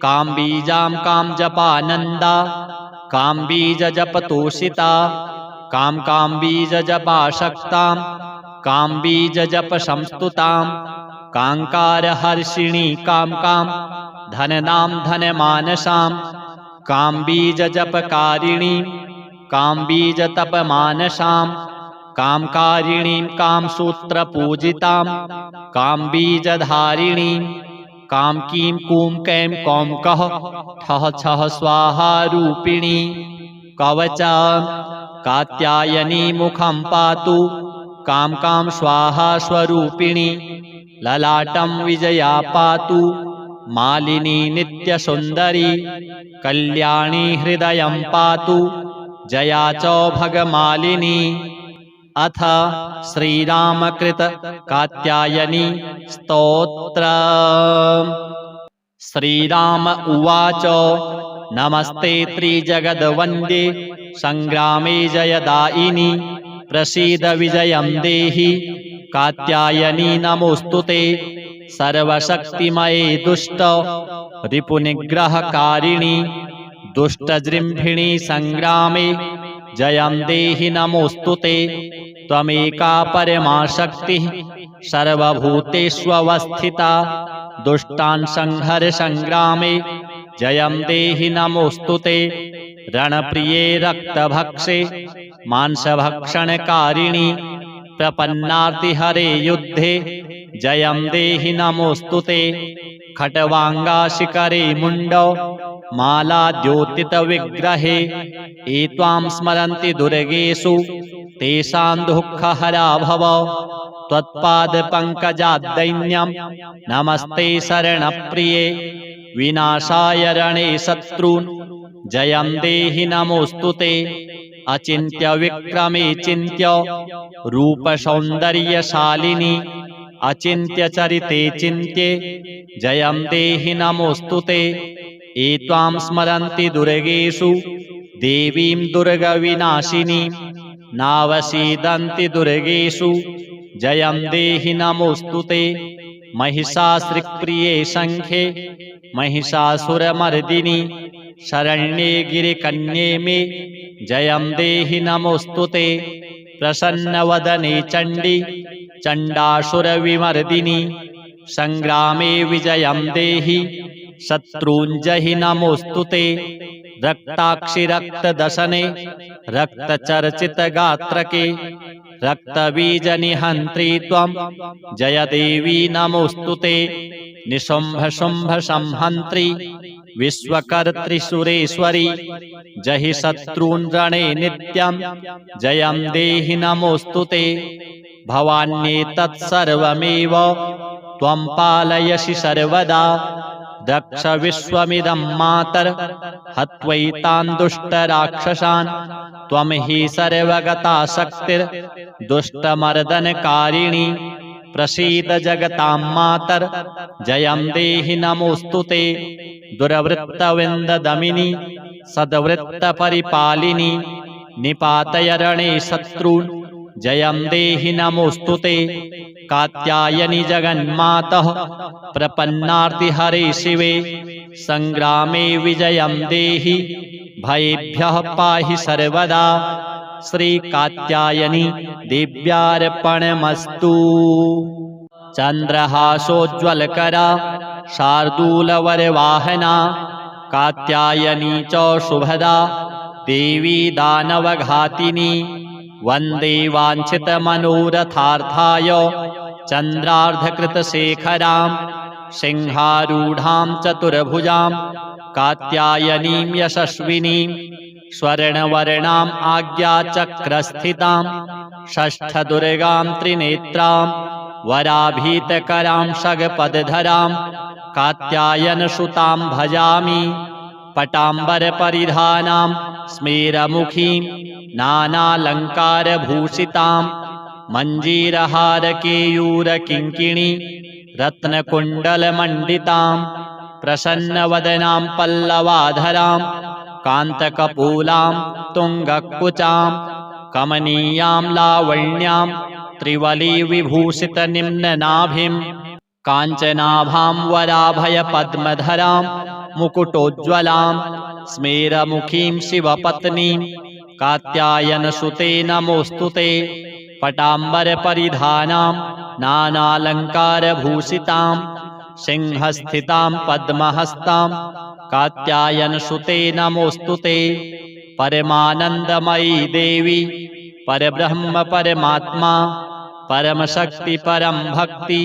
काम्बीजां कामजपानन्दा काम्बीजजपतोषिता काम्बीजजपाशक्तां काम्बीजजपसंस्तुतां काङ्कारहर्षिणी कां धननां धनमानसां काम्बीजजपकारिणीं काम्बीजतपमानसां कामकारिणीं कामसूत्रपूजितां काम्बीजधारिणीं कामकीं कूं कैं कौं कः ठः छः स्वाहा रूपिणी। कवचा कात्यायनी मुखं पातु कां स्वाहा स्वरूपिणी। ललाटं विजया पातु मालिनी नित्यसुन्दरी। कल्याणी हृदयं पातु जया च भगमालिनी। अथ श्रीरामकृत कात्यायनी स्तोत्रम्। श्रीराम उवाच नमस्ते त्रिजगद्वन्द्ये संग्रामे जयदायिनी प्रसीद विजयं देहि कात्यायनी नमोऽस्तुते। सर्वशक्तिमये दुष्ट रिपुनिग्रहकारिणी दुष्टजृम्भिणी संग्रामे जयं देहि नमोऽस्तुते। त्वमेका परमा शक्तिः सर्वभूतेष्वस्थिता दुष्टान् संहर संग्रामे जयं देहि नमोऽस्तुते। रणप्रिये रक्तभक्षे मांसभक्षणकारिणी प्रपन्नार्तिहरे युद्धे जयं देहि नमोऽस्तुते। खट्वाङ्गाशिखरे मुण्डौ मालाद्योतितविग्रहे एत्वां स्मरन्ति दुर्गेषु तेषां दुःखहरा भव। त्वत्पादपङ्कजाद्दैन्यं नमस्ते शरणप्रिये विनाशाय रणे शत्रून् जयं देहि नमोऽस्तुते। अचिन्त्य विक्रमे चिन्त्य रूपसौन्दर्यशालिनी अचिन्त्य चरिते चिन्त्ये जयं देहि नमोऽस्तुते। एत्वां स्मरन्ति दुर्गेषु देवीं दुर्गविनाशिनीं नावसीदन्ति दुर्गेषु जयं देहि नमोऽस्तुते। महिषासुरप्रिये शङ्खे महिषासुरमर्दिनि शरण्ये गिरिकन्ये मे जयं देहि नमोऽस्तुते। प्रसन्नवदने चण्डी चण्डासुरविमर्दिनि संग्रामे विजयं देहि शत्रूञ्जहि नमोऽस्तुते। रक्ताक्षि रक्तदशने रक्तचर्चितगात्रके रक्तबीजनिहन्त्री त्वं जयदेवी नमोऽस्तुते। निशुम्भशुम्भसंहन्त्री विश्वकर्त्री जहि शत्रून् रणे नित्यं जयं देहि नमोऽस्तुते। भवान्येतत्सर्वमेव त्वं पालयसि सर्वदा दक्ष विश्वमिदं मातर हत्वैतान् दुष्टराक्षसान् त्वं हि सर्वगता शक्तिर्दुष्टमर्दनकारिणी। प्रसीद जगतां मातर जयं देहि नमोऽस्तुते। दुर्वृत्तविन्ददमिनी सद्वृत्तपरिपालिनी निपातय रणे शत्रून् जयं देहि नमोऽस्तुते। कात्यायनि जगन्मातः प्रपन्नार्ति हरे शिवे संग्रामे विजयं देहि भयेभ्यः पाहि सर्वदा श्री कात्यायनी दिव्यार्पणमस्तु। चंद्रहासोज्ज्वलकरा शार्दूलवरवाहना कात्यायनी च शुभदा देवी दानवघातिनी वंदे वाञ्छितमनोरथार्थाय चन्द्रार्धकृतशेखरां सिंहारूढां चतुर्भुजां कात्यायनीं यशस्विनीं स्वर्णवर्णाम् आज्ञाचक्रस्थितां षष्ठदुर्गां त्रिनेत्रां वराभीतकरां शगपदधरां कात्यायनसुतां भजामि। पटाम्बरपरिधानां स्मेरमुखीं नानालङ्कारभूषितां मञ्जीरहारकेयूरकिङ्किणी रत्नकुण्डलमण्डितां प्रसन्नवदनां पल्लवाधरां कान्तकपूलां तुङ्गकुचां कमनीयां लावण्यां त्रिवलीविभूषितनिम्ननाभिं काञ्चनाभां वराभयपद्मधरां मुकुटोज्ज्वलां स्मेरमुखीं शिवपत्नीं कात्यायनसुते नमोऽस्तुते। पटाम्बरपरिधानां नानालङ्कारभूषितां सिंहस्थितां पद्महस्तां कात्यायनसुते नमोऽस्तुते। परमानन्दमयी देवी परब्रह्म परमात्मा परमशक्ति परं भक्ति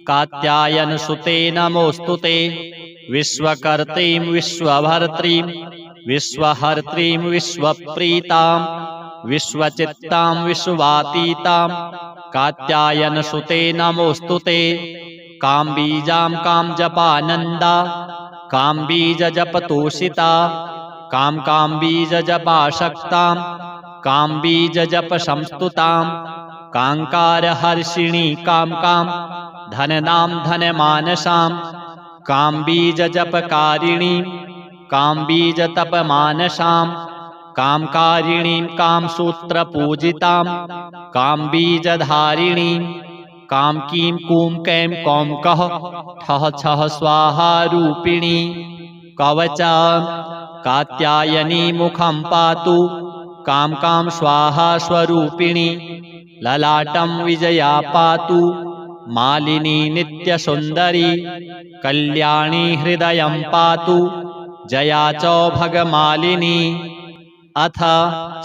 कात्यायनसुते नमोऽस्तुते। विश्वकर्त्रीं विश्वभर्त्रीं विश्वहर्त्रीं विश्वप्रीतां विश्वचित्तां विश्वातीतां कात्यायनसुते नमोऽस्तुते। काम्बीजां कामजपानन्दा काम्बीजजपतोषिता काम्बीजजपाशक्तां काम्बीजजपसंस्तुतां काङ्कारहर्षिणी कां धननां धनमानसां काम्बीजजपकारिणीं काम्बीजतपमानसां कामकारिणीं कामसूत्रपूजितां काम्बीजधारिणीं कामकीं कूं कैं कौं कः ठः छः स्वाहा रूपिणी। कवचां कात्यायनी मुखं पातु कां स्वाहा स्वरूपिणी। ललाटं विजया पातु मालिनी नित्यसुन्दरी कल्याणी हृदयं पातु जया च भगमालिनी। अथ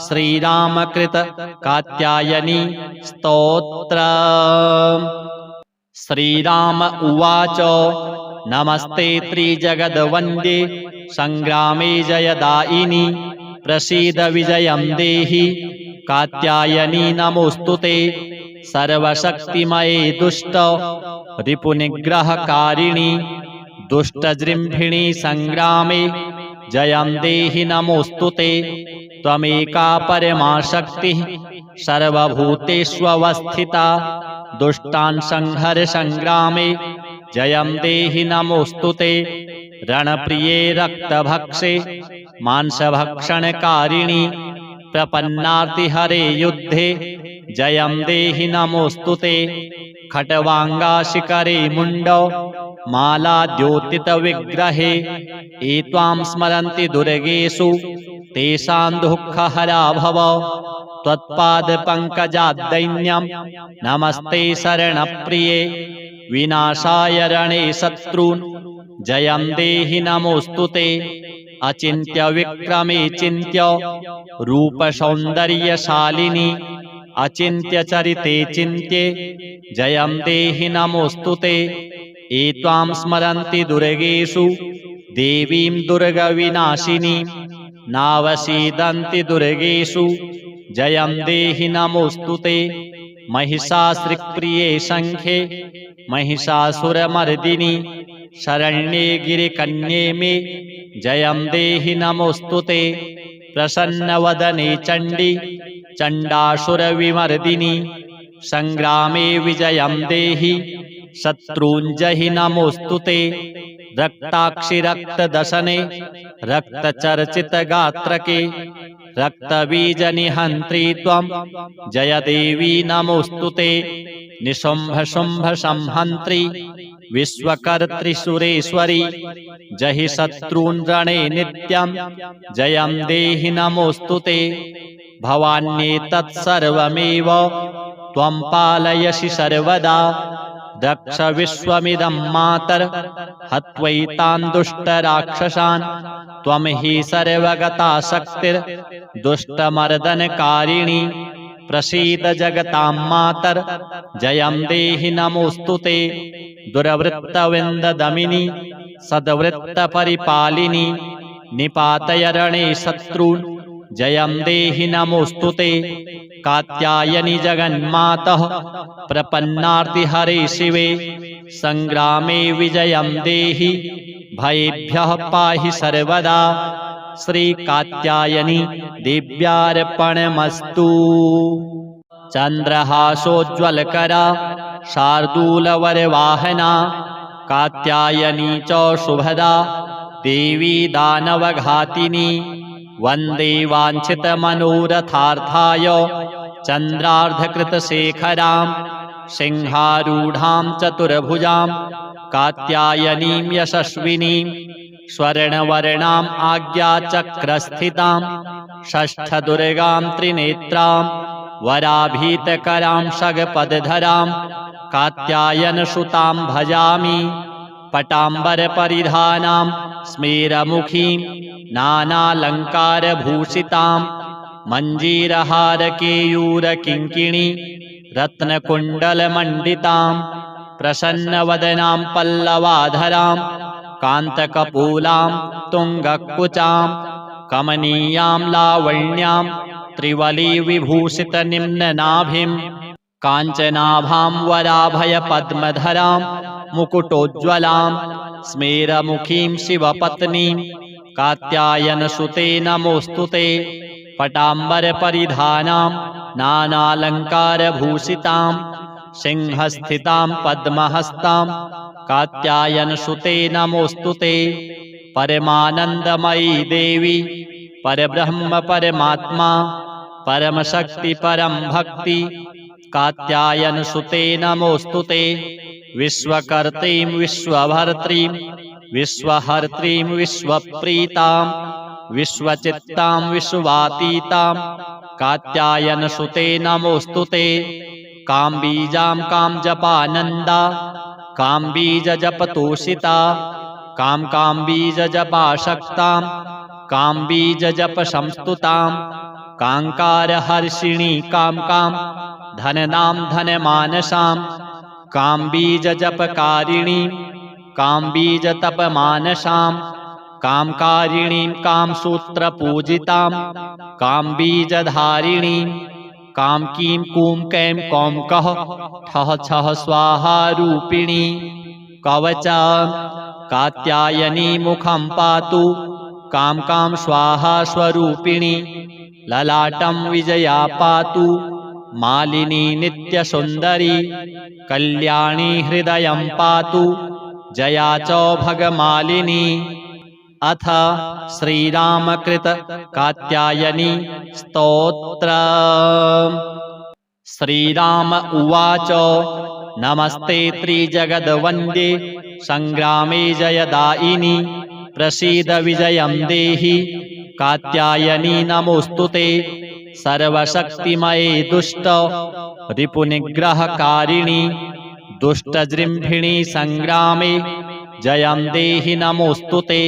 श्रीरामकृत कात्यायनी स्तोत्रम्। श्रीराम उवाच नमस्ते त्रिजगद्वन्द्ये संग्रामे जयदायिनी प्रसीद विजयं देहि कात्यायनी नमोऽस्तुते। सर्वशक्तिमये दुष्ट रिपुनिग्रहकारिणी दुष्टजृम्भिणी संग्रामे जयं देहि नमोऽस्तुते। त्वमेका परमा शक्तिः सर्वभूतेष्वस्थिता दुष्टान् संहर संग्रामे जयं देहि नमोऽस्तुते। रणप्रिये रक्तभक्षे मांसभक्षणकारिणी प्रपन्नार्तिहरे युद्धे जयं देहि नमोऽस्तुते। खट्वाङ्गाशिखरे मुण्डौ मालाद्योतितविग्रहे एत्वां स्मरन्ति दुर्गेषु तेषां दुःखहरा भव। त्वत्पादपङ्कजाद्दैन्यं नमस्ते शरणप्रिये विनाशाय रणे शत्रून् जयं देहि नमोऽस्तुते। अचिन्त्य विक्रमे चिन्त्य रूपसौन्दर्यशालिनी अचिन्त्य चरिते चिन्त्ये जयं देहि नमोऽस्तुते। एत्वां स्मरन्ति दुर्गेषु देवीं दुर्गविनाशिनीं नावसीदन्ति दुर्गेषु जयं देहि नमोऽस्तुते। महिषासुरप्रिये शङ्खे महिषासुरमर्दिनि शरण्ये गिरिकन्ये मे जयं देहि नमोऽस्तुते। प्रसन्नवदने चण्डी चण्डासुरविमर्दिनि संग्रामे विजयं देहि शत्रूञ्जहि नमोऽस्तुते। रक्ताक्षि रक्तदशने रक्तचर्चितगात्रके रक्तबीजनिहन्त्री त्वं जय देवी नमोऽस्तुते। निशुम्भ शुम्भ संहन्त्री विश्वकर्त्री सुरेश्वरी जहि शत्रून् रणे नित्यं जयं देहि नमोऽस्तुते। भवान्येतत्सर्वमेव त्वं पालयसि सर्वदा दक्ष विश्वमिदं मातर हत्वैतान् दुष्टराक्षसान् त्वं हि सर्वगता शक्तिर्दुष्टमर्दनकारिणी प्रसीद जगतां मातर जयं देहि नमोऽस्तुते। दुर्वृत्तविन्ददमिनी सद्वृत्तपरिपालिनी निपातय रणे शत्रून् जयं देहि नमोऽस्तुते। कात्यायनि जगन्मातः प्रपन्नार्तिहरे शिवे संग्रामे विजयं देहि भयेभ्यः पाहि सर्वदा। श्री कात्यायनी दिव्यार्पणमस्तु। चन्द्रहासोज्ज्वलकरा शार्दूलवरवाहना कात्यायनी च शुभदा देवी दानवघातिनी वन्दे वाञ्छितमनोरथार्थाय चन्द्रार्धकृतशेखरां सिंहारूढां चतुर्भुजां कात्यायनीं यशस्विनीं स्वर्णवर्णाम् आज्ञाचक्रस्थितां षष्ठदुर्गां त्रिनेत्रां वराभीतकरां शगपदधरां कात्यायनसुतां भजामि। पटाम्बरपरिधानां स्मेरमुखीं नानालङ्कारभूषितां मञ्जीरहारकेयूरकिङ्किणी रत्नकुण्डलमण्डितां प्रसन्नवदनां पल्लवाधरां कान्तकपूलां तुङ्गकुचां कमनीयां लावण्यां त्रिवलीविभूषितनिम्ननाभिं काञ्चनाभां वराभयपद्मधरां मुकुटोज्ज्वलां स्मेरमुखीं शिवपत्नीं कात्यायनसुते नमोऽस्तुते। पटाम्बरपरिधानां नानालङ्कारभूषितां सिंहस्थितां पद्महस्तां कात्यायनसुते नमोऽस्तुते। परमानन्दमयी देवी परब्रह्म परमात्मा परमशक्ति परं भक्ति कात्यायनसुते नमोऽस्तुते। विश्वकर्त्रीं विश्वभर्त्रीं विश्वहर्त्रीं विश्वप्रीतां विश्वचित्तां विश्वातीतां कात्यायनसुते नमोऽस्तुते। काम्बीजां कामजपानन्दा काम्बीजजपतोषिता काम्बीजजपाशक्तां काम्बीजजपसंस्तुतां काङ्कारहर्षिणी कां धननां धनमानसां काम्बीजजपकारिणीं काम्बीजतपमानसां कामकारिणीं कामसूत्रपूजितां काम्बीजधारिणीं कामकीं कूं कैं कौं ठः छः स्वाहारूपिणी कवचा कात्यायनी मुखं पातु कां स्वाहा स्वरूपिणी ललाटं विजया पातु मालिनी नित्यसुन्दरी कल्याणी हृदयं पातु जया च भगमालिनी। अथ श्रीरामकृत कात्यायनी स्तोत्रम्। श्रीराम उवाच नमस्ते त्रिजगद्वन्द्ये संग्रामे जयदायिनी प्रसीद विजयं देहि कात्यायनी नमोऽस्तुते। सर्वशक्तिमये दुष्ट रिपुनिग्रहकारिणी दुष्टजृम्भिणी संग्रामे जयं देहि नमोऽस्तुते।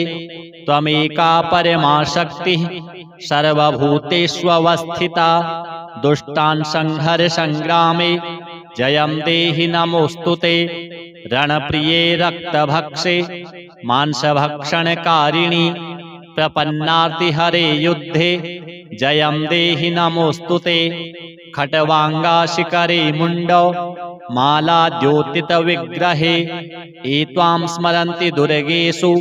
त्वमेका परमा शक्तिः सर्वभूतेष्वस्थिता दुष्टान् संहर संग्रामे जयं देहि नमोऽस्तुते। रणप्रिये रक्तभक्षे मांसभक्षणकारिणी प्रपन्नार्तिहरे युद्धे जयं देहि नमोऽस्तुते। खट्वाङ्गाशिखरे मुण्डौ मालाद्योतितविग्रहे ये त्वां स्मरन्ति दुर्गेषु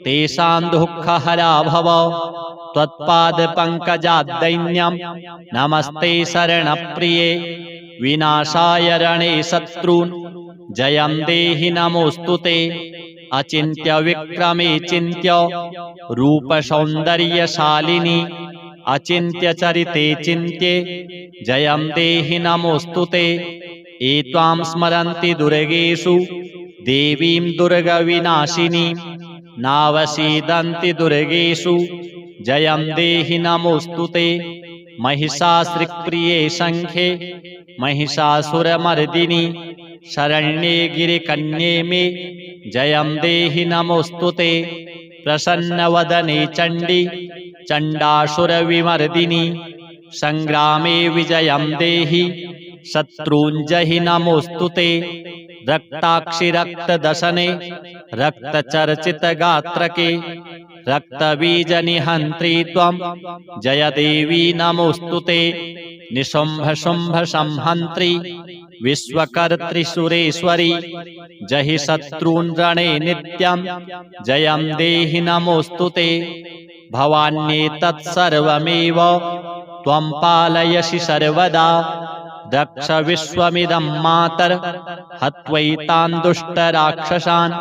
तेषां दुःखहरा भव। त्वत्पादपङ्कजाद्दैन्यं नमस्ते शरणप्रिये विनाशाय रणे शत्रून् जयं देहि नमोऽस्तुते। अचिन्त्य विक्रमे चिन्त्य रूपसौन्दर्यशालिनी अचिन्त्य चरिते चिन्त्ये जयं देहि नमोऽस्तुते। एत्वां स्मरन्ति दुर्गेषु देवीं दुर्गविनाशिनीं नावसीदन्ति दुर्गेषु जयं देहि नमोऽस्तुते। महिषासुरप्रिये शङ्खे महिषासुरमर्दिनि शरण्ये गिरिकन्ये मे जयं देहि नमोऽस्तुते। प्रसन्नवदने चण्डी चण्डासुरविमर्दिनि संग्रामे विजयं देहि शत्रूञ्जहि नमोऽस्तुते। रक्ताक्षि रक्तदशने रक्तचर्चितगात्रके रक्तबीजनिहन्त्री त्वं जय देवी नमोऽस्तुते। निशुम्भशुम्भसंहन्त्री विश्वकर्त्री सुरेश्वरी जहि शत्रून् रणे नित्यं जयं देहि नमोऽस्तुते। भवान्येतत्सर्वमेव त्वं पालयसि सर्वदा दक्ष विश्वमिदं मातर हत्वैतान् दुष्टराक्षसान्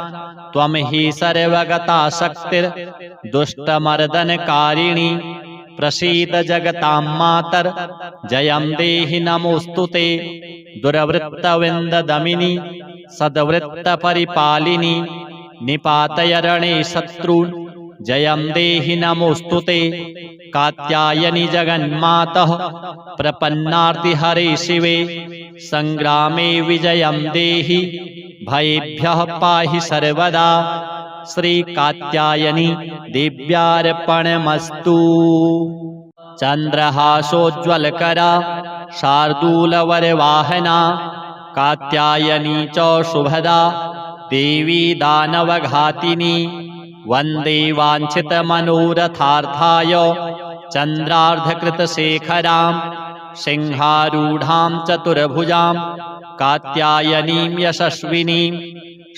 त्वं हि सर्वगता शक्तिर्दुष्टमर्दनकारिणी। प्रसीद जगतां मातर जयं देहि नमोऽस्तुते। दुर्वृत्तविन्ददमिनी सद्वृत्तपरिपालिनी निपातय रणे शत्रून् जयं देहि नमोऽस्तुते। कात्यायनि जगन्मातः प्रपन्नार्तिहरे शिवे संग्रामे विजयं देहि भयेभ्यः पाहि सर्वदा। श्री कात्यायनी देव्यार्पणमस्तु। चन्द्रहासोज्ज्वलकरा शार्दूलवरवाहना कात्यायनी च शुभदा देवी दानवघातिनी। वन्दे वाञ्छितमनोरथार्थाय चन्द्रार्धकृतशेखरां सिंहारूढां चतुर्भुजां कात्यायनीं यशस्विनीं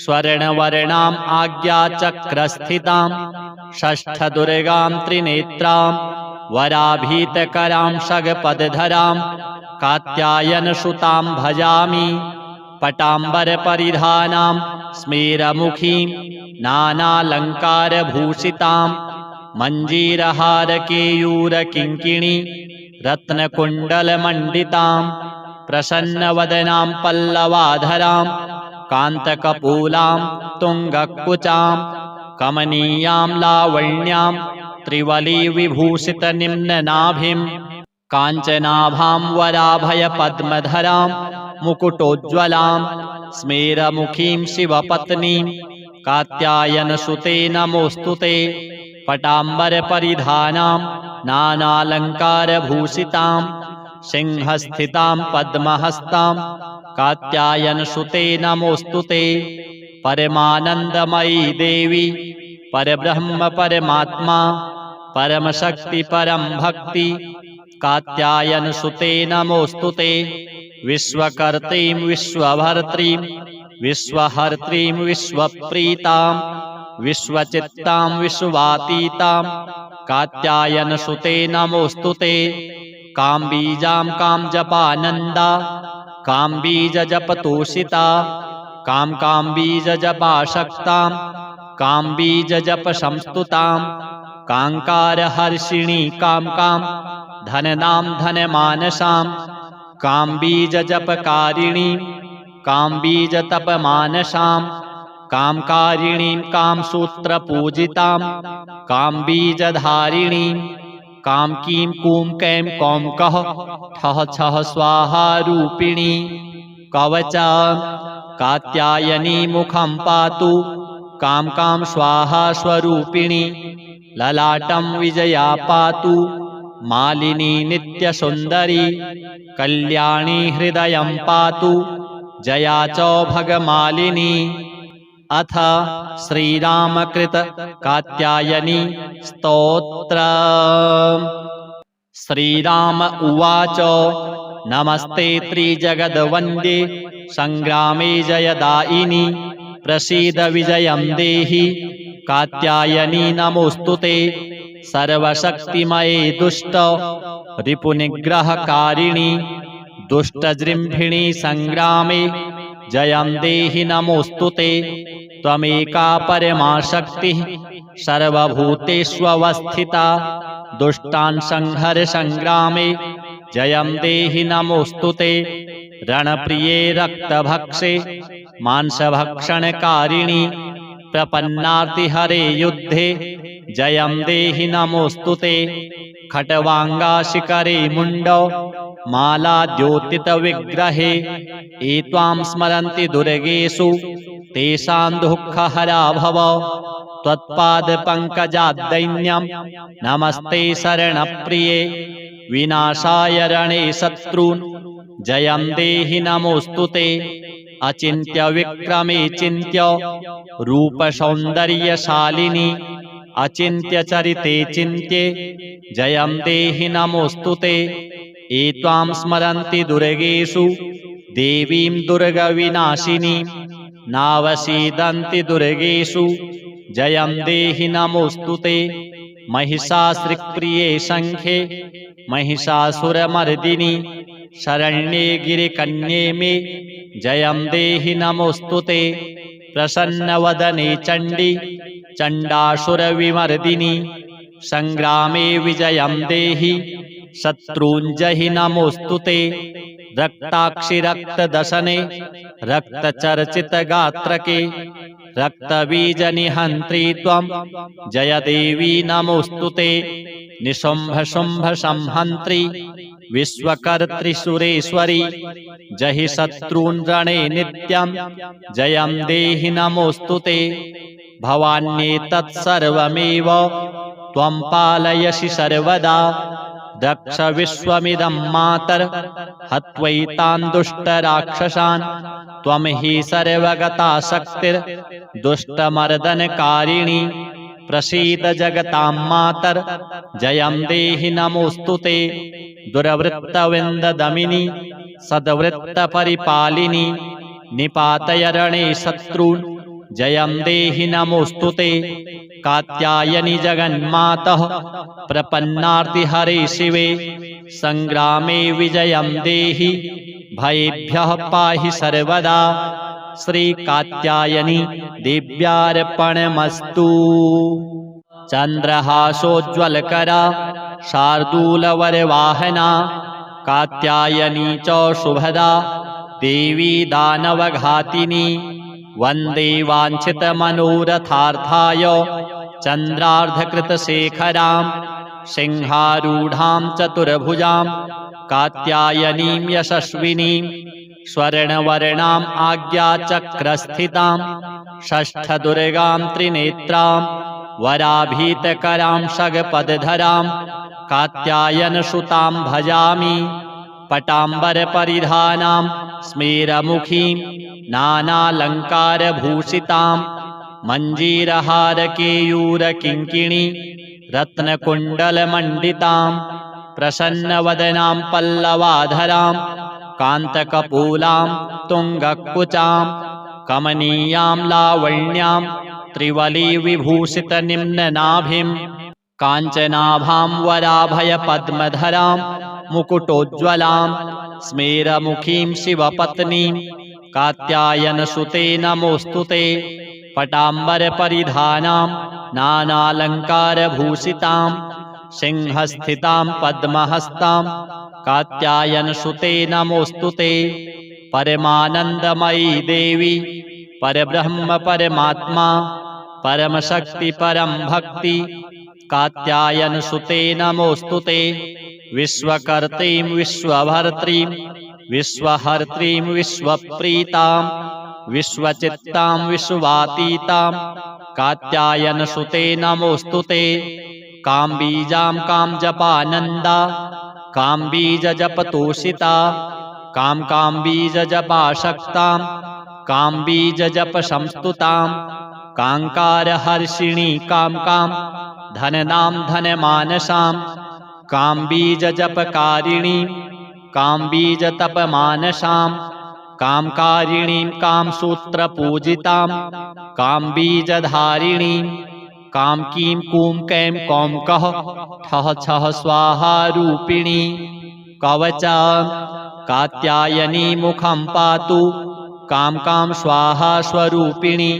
स्वर्णवर्णाम् आज्ञाचक्रस्थितां षष्ठदुर्गां त्रिनेत्रां वराभीतकरां शगपदधरां कात्यायनसुतां भजामि। पटाम्बरपरिधानां स्मेरमुखीं नानालङ्कारभूषितां मञ्जीरहारकेयूरकिङ्किणी रत्नकुण्डलमण्डितां प्रसन्नवदनां पल्लवाधरां कान्तकपूलां तुङ्गकुचां कमनीयां लावण्यां त्रिवलीविभूषितनिम्ननाभिं काञ्चनाभां वराभयपद्मधरां मुकुटोज्ज्वलां स्मेरमुखीं शिवपत्नीं कात्यायनसुते नमोऽस्तुते। पटाम्बरपरिधानां नानालङ्कारभूषितां सिंहस्थितां पद्महस्तां कात्यायनसुते नमोऽस्तुते। परमानन्दमयी देवी परब्रह्म परमात्मा परमशक्ति परं भक्ति कात्यायनसुते नमोऽस्तुते। विश्वकर्त्रीं विश्वभर्त्रीं विश्वहर्त्रीं विश्वप्रीतां विश्वचित्तां विश्वातीतां कात्यायनसुते नमोऽस्तुते। काम्बीजां कामजपानन्दा काम्बीजजपतोषिता काम्बीजजपाशक्तां काम्बीजजपसंस्तुतां काङ्कारहर्षिणी कां धननां धनमानसां काम्बीजजपकारिणीं काम्बीजतपमानसां कामकारिणीं कामसूत्रपूजितां काम्बीजधारिणीं कामकीं कूं कैं कौं कः ठः छः स्वाहारूपिणी। कवचा कात्यायनी मुखं पातु कां स्वाहा स्वरूपिणी। ललाटं विजया पातु मालिनी नित्यसुन्दरी। कल्याणी हृदयं पातु जया च भगमालिनी। अथ श्रीरामकृत कात्यायनी स्तोत्र। श्रीराम उवाच नमस्ते त्रिजगद्वन्द्ये संग्रामे जयदायिनी प्रसीद विजयं देहि कात्यायनी नमोऽस्तुते। सर्वशक्तिमये दुष्ट रिपुनिग्रहकारिणी दुष्टजृम्भिणी संग्रामे जयं देहि नमोऽस्तुते। त्वमेका परमा शक्तिः सर्वभूतेष्वस्थिता दुष्टान् संहर संग्रामे जयं देहि नमोऽस्तुते। रणप्रिये रक्तभक्षे मांसभक्षणकारिणि प्रपन्नार्तिहरे युद्धे जयं देहि नमोऽस्तुते। खट्वाङ्गाशिखरे मुण्डौ मालाद्योतितविग्रहे एत्वां स्मरन्ति दुर्गेषु तेषां दुःखहरा भव। त्वत्पादपङ्कजाद्दैन्यं नमस्ते शरणप्रिये विनाशाय रणे शत्रून् जयं देहि नमोऽस्तुते। अचिन्त्य विक्रमे चिन्त्य रूपसौन्दर्यशालिनि अचिन्त्य चरिते चिन्त्ये जयं देहि नमोऽस्तुते। एत्वां स्मरन्ति दुर्गेषु देवीं दुर्गविनाशिनी नावसीदन्ति दुर्गेषु जयं देहि नमोऽस्तुते। महिषासुरप्रिये शङ्खे महिषासुरमर्दिनि शरण्ये गिरिकन्ये मे जयं देहि नमोऽस्तुते। प्रसन्नवदने चण्डी चण्डासुरविमर्दिनि संग्रामे विजयं देहि शत्रूञ्जहि नमोऽस्तुते। रक्ताक्षि रक्तदशने रक्तचर्चितगात्रके रक्तबीजनिहन्त्री त्वं जय देवी नमोऽस्तुते। निशुम्भशुम्भसंहन्त्री विश्वकर्त्री सुरेश्वरी जहि शत्रून् रणे नित्यं जयं देहि नमोऽस्तुते। भवान्येतत्सर्वमेव त्वं पालयसि सर्वदा दक्ष विश्वमिदं मातर हत्वैतान् दुष्टराक्षसान् त्वं हि सर्वगता शक्तिर्दुष्टमर्दनकारिणी। प्रसीद जगतां मातर जयं देहि नमोऽस्तुते। दुर्वृत्तविन्ददमिनी सद्वृत्तपरिपालिनी निपातय रणे शत्रून् जयं देहि नमोऽस्तुते। कात्यायनि जगन्मातः प्रपन्नार्तिहरे शिवे संग्रामे विजयं देहि भयेभ्यः पाहि सर्वदा। श्रीकात्यायनी देव्यार्पणमस्तु। चन्द्रहासोज्ज्वलकरा शार्दूलवरवाहना कात्यायनी च शुभदा देवी दानवघातिनी। वन्दे वाञ्छितमनोरथार्थाय चन्द्रार्धकृतशेखरां सिंहारूढां चतुर्भुजां कात्यायनीं यशस्विनीं स्वर्णवर्णाम् आज्ञाचक्रस्थितां षष्ठदुर्गां त्रिनेत्रां वराभीतकरां शगपदधरां कात्यायनसुतां भजामि। पटाम्बरपरिधानां स्मेरमुखीं नानालङ्कारभूषितां मञ्जीरहारकेयूरकिङ्किणी रत्नकुण्डलमण्डितां प्रसन्नवदनां पल्लवाधरां कान्तकपूलां तुङ्गकुचां कमनीयां लावण्यां त्रिवलीविभूषितनिम्ननाभिं काञ्चनाभां वराभयपद्मधरां मुकुटोज्ज्वलां स्मेरमुखीं शिवपत्नीं कात्यायनसुते नमोऽस्तुते। पटाम्बरपरिधानां नानालङ्कारभूषितां सिंहस्थितां पद्महस्तां कात्यायनसुते नमोऽस्तुते। परमानन्दमयी देवी परब्रह्म परमात्मा परमशक्ति परं भक्ति कात्यायनसुते नमोऽस्तुते। विश्वकर्त्रीं विश्वभर्त्रीं विश्वहर्त्रीं विश्वप्रीतां विश्वचित्तां विश्वातीतां कात्यायनसुते नमोऽस्तुते। काम्बीजां कामजपानन्दा काम्बीजजपतोषिता काम्बीजजपाशक्तां काम्बीजजपसंस्तुतां काङ्कारहर्षिणी कां धननां धनमानसां काम्बीजजपकारिणीं काम्बीजतपमानसां कामकारिणीं कामसूत्रपूजितां काम्बीजधारिणीं कामकीं कूं कैं कौं कः ठः छः स्वाहारूपिणी। कवचा कात्यायनी मुखं पातु कां स्वाहा स्वरूपिणी।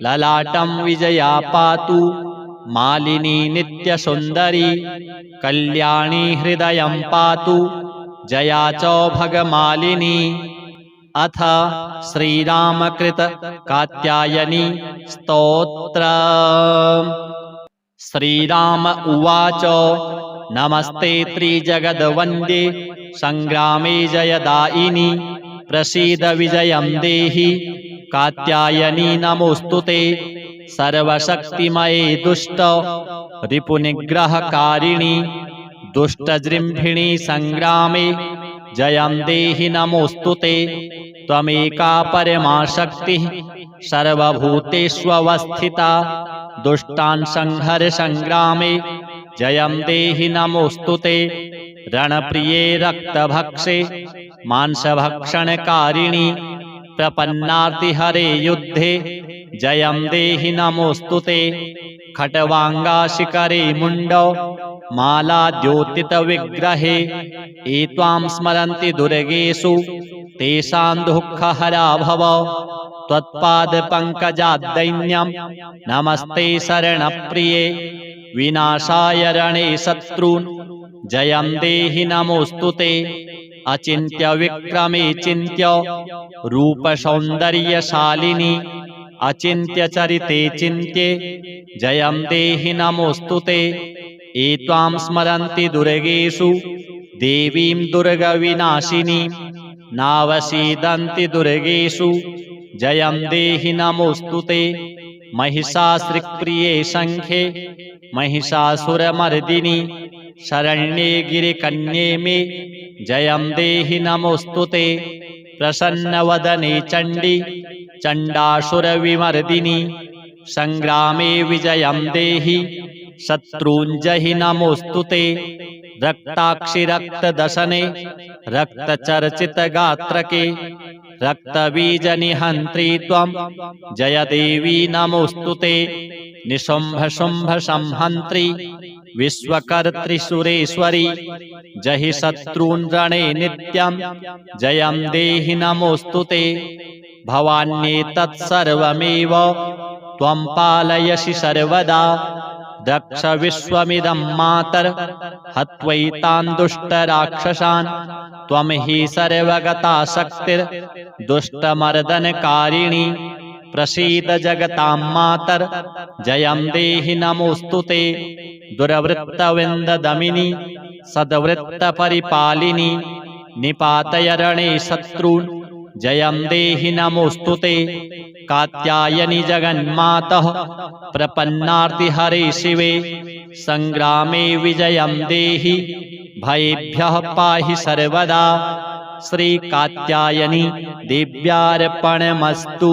ललाटं विजया पातु मालिनी नित्यसुन्दरी। कल्याणी हृदयं पातु जया च भगमालिनी। अथ श्रीरामकृत कात्यायनी स्तोत्रम्। श्रीराम उवाच नमस्ते त्रिजगद्वन्द्ये संग्रामे जयदायिनि प्रसीद विजयं देहि कात्यायनी नमोऽस्तुते सर्वशक्तिमये दुष्ट रिपुनिग्रहकारिणि दुष्टजृम्भिणि संग्रामे जयं देहि नमोऽस्तुते त्वमेका परमा शक्तिः सर्वभूतेष्वस्थिता दुष्टान् संहर संग्रामे जयं देहि नमोऽस्तुते रणप्रिये रक्तभक्षे मांसभक्षणकारिणि प्रपन्नार्तिहरे युद्धे जयं देहि नमोऽस्तुते खट्वाङ्गाशिखरे मुण्डो मालाद्योतितविग्रहे ये त्वां स्मरन्ति दुर्गेषु तेषां दुःखहरा भव त्वत्पादपङ्कजाद्दैन्यं नमस्ते शरणप्रिये विनाशाय रणे शत्रून् जयं देहि नमोऽस्तुते अचिन्त्य विक्रमे चिन्त्य रूपसौन्दर्यशालिनि अचिन्त्य चरिते चिन्त्ये जयं देहि नमोऽस्तुते ये त्वां स्मरन्ति दुर्गेषु देवीं दुर्गविनाशिनी नावसीदन्ति दुर्गेषु जयं देहि नमोऽस्तुते महिषासुरप्रिये शङ्खे महिषासुरमर्दिनि शरण्ये गिरिकन्ये मे जयं देहि नमोऽस्तुते प्रसन्नवदने चण्डी चण्डासुरविमर्दिनि संग्रामे विजयं देहि शत्रूञ्जहि नमोऽस्तुते रक्ताक्षि रक्तदशने रक्तचर्चितगात्रके रक्तबीजनिहन्त्री त्वं जय देवी नमोऽस्तुते निशुम्भशुम्भसंहन्त्री विश्वकर्त्री सुरेश्वरी जहि शत्रून् रणे नित्यं जयं देहि नमोऽस्तुते भवान्येतत्सर्वमेव त्वं पालयसि सर्वदा दक्ष विश्वमिदं मातर हत्वैतान् दुष्टराक्षसान् त्वं हि सर्वगता शक्तिर्दुष्टमर्दनकारिणी प्रसीद जगतां मातर जयं देहि नमोऽस्तुते दुर्वृत्तविन्ददमिनि सद्वृत्तपरिपालिनि निपातय रणे शत्रून् जयं देहि नमोऽस्तुते कात्यायनि जगन्मातः प्रपन्नार्तिहरे शिवे संग्रामे विजयं देहि भयेभ्यः पाहि सर्वदा श्रीकात्यायनी देव्यार्पणमस्तु।